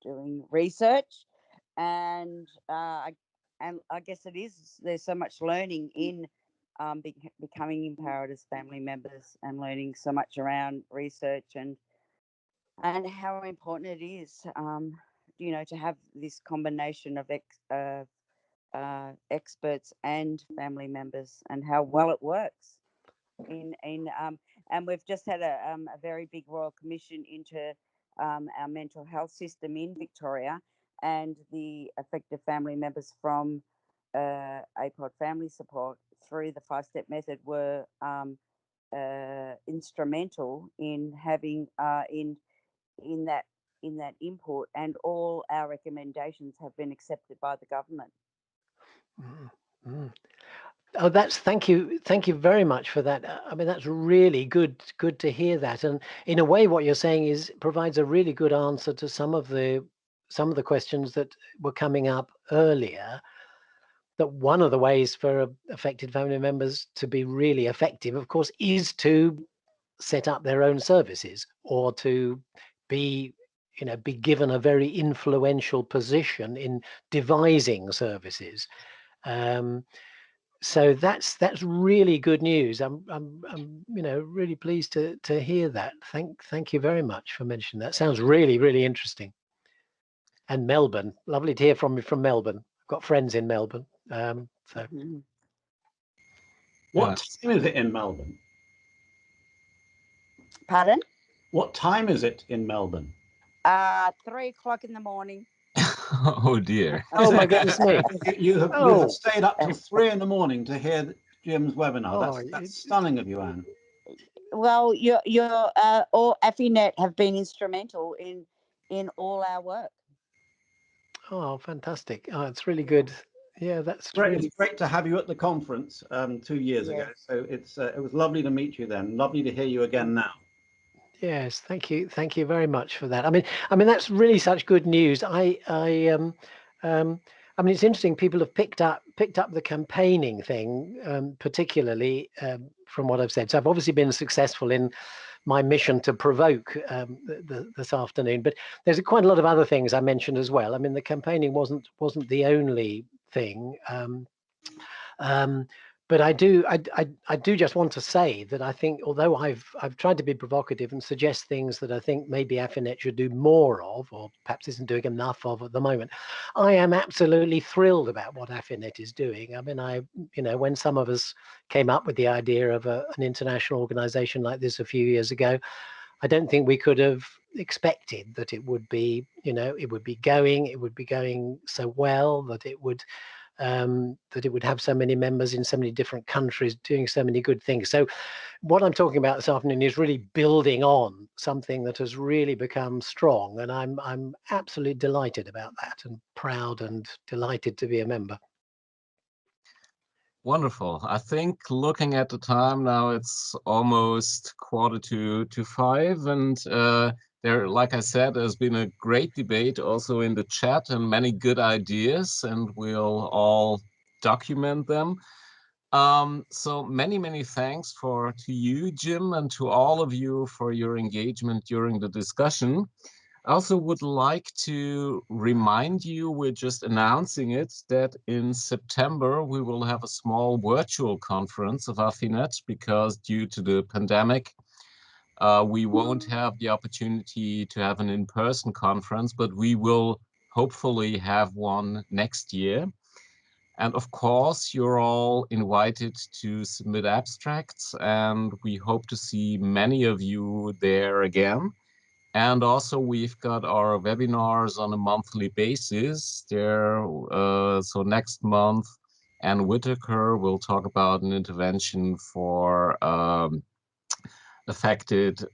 doing research, and I guess there's so much learning in becoming empowered as family members, and learning so much around research and how important it is, to have this combination of experts and family members, and how well it works. And we've just had a very big Royal Commission into our mental health system in Victoria, and the affected family members from APOD Family Support through the 5-step method were instrumental in having in that input, and all our recommendations have been accepted by the government. Mm-hmm. Oh, thank you very much for that. I mean, that's really good to hear that. And in a way, what you're saying is provides a really good answer to some of the questions that were coming up earlier. That one of the ways for affected family members to be really effective, of course, is to set up their own services, or to be given a very influential position in devising services. So that's really good news. I'm really pleased to hear that. Thank you very much for mentioning that. Sounds really interesting. And Melbourne, lovely to hear from you from Melbourne. I've got friends in Melbourne. So what time is it in Melbourne? Pardon? What time is it in Melbourne? 3 o'clock in the morning. Oh dear. Oh my goodness me. You have stayed up till 3 in the morning to hear Jim's webinar. That's stunning of you, Anne. Well, your all AFINet have been instrumental in all our work. Oh, fantastic. Oh, it's really good. Yeah, that's great. Really... It's great to have you at the conference 2 years ago. So it was lovely to meet you then. Lovely to hear you again now. Yes, thank you very much for that. I mean that's really such good news. I mean, it's interesting. People have picked up the campaigning thing, particularly from what I've said. So I've obviously been successful in my mission to provoke this afternoon, but there's quite a lot of other things I mentioned as well. I mean, the campaigning wasn't the only thing. But I do just want to say that I think, although I've tried to be provocative and suggest things that I think maybe AFINet should do more of, or perhaps isn't doing enough of at the moment, I am absolutely thrilled about what AFINet is doing. I mean, when some of us came up with the idea of an international organization like this a few years ago, I don't think we could have expected that it would be, it would be going so well, that it would have so many members in so many different countries doing so many good things. So what I'm talking about this afternoon is really building on something that has really become strong, and I'm absolutely delighted about that, and proud and delighted to be a member. Wonderful. I think looking at the time now, it's almost 4:45, and there, like I said, there's been a great debate also in the chat and many good ideas, and we'll all document them. So many thanks to you, Jim, and to all of you for your engagement during the discussion. I also would like to remind you, we're just announcing it, that in September we will have a small virtual conference of AFINet, because due to the pandemic, we won't have the opportunity to have an in-person conference, but we will hopefully have one next year. And of course, you're all invited to submit abstracts, and we hope to see many of you there again. And also, we've got our webinars on a monthly basis there. So next month, Anne Whitaker will talk about an intervention for affected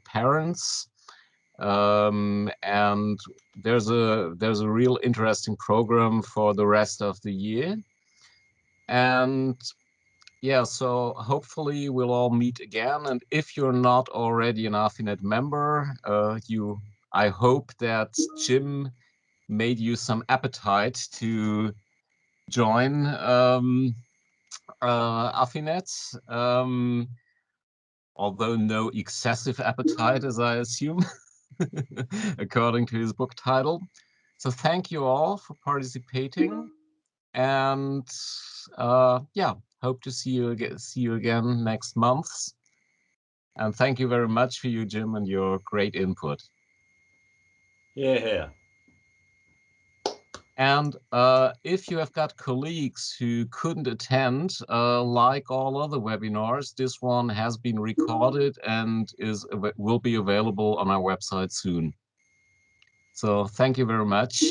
parents. And there's a real interesting program for the rest of the year. And yeah, so hopefully we'll all meet again. And if you're not already an AFINet member, I hope that Jim made you some appetite to join AFINet, although no excessive appetite, as I assume, according to his book title. So thank you all for participating. And yeah, hope to see you again next month. And thank you very much for you, Jim, and your great input. Yeah. And if you have got colleagues who couldn't attend, like all other webinars, this one has been recorded and will be available on our website soon. So thank you very much.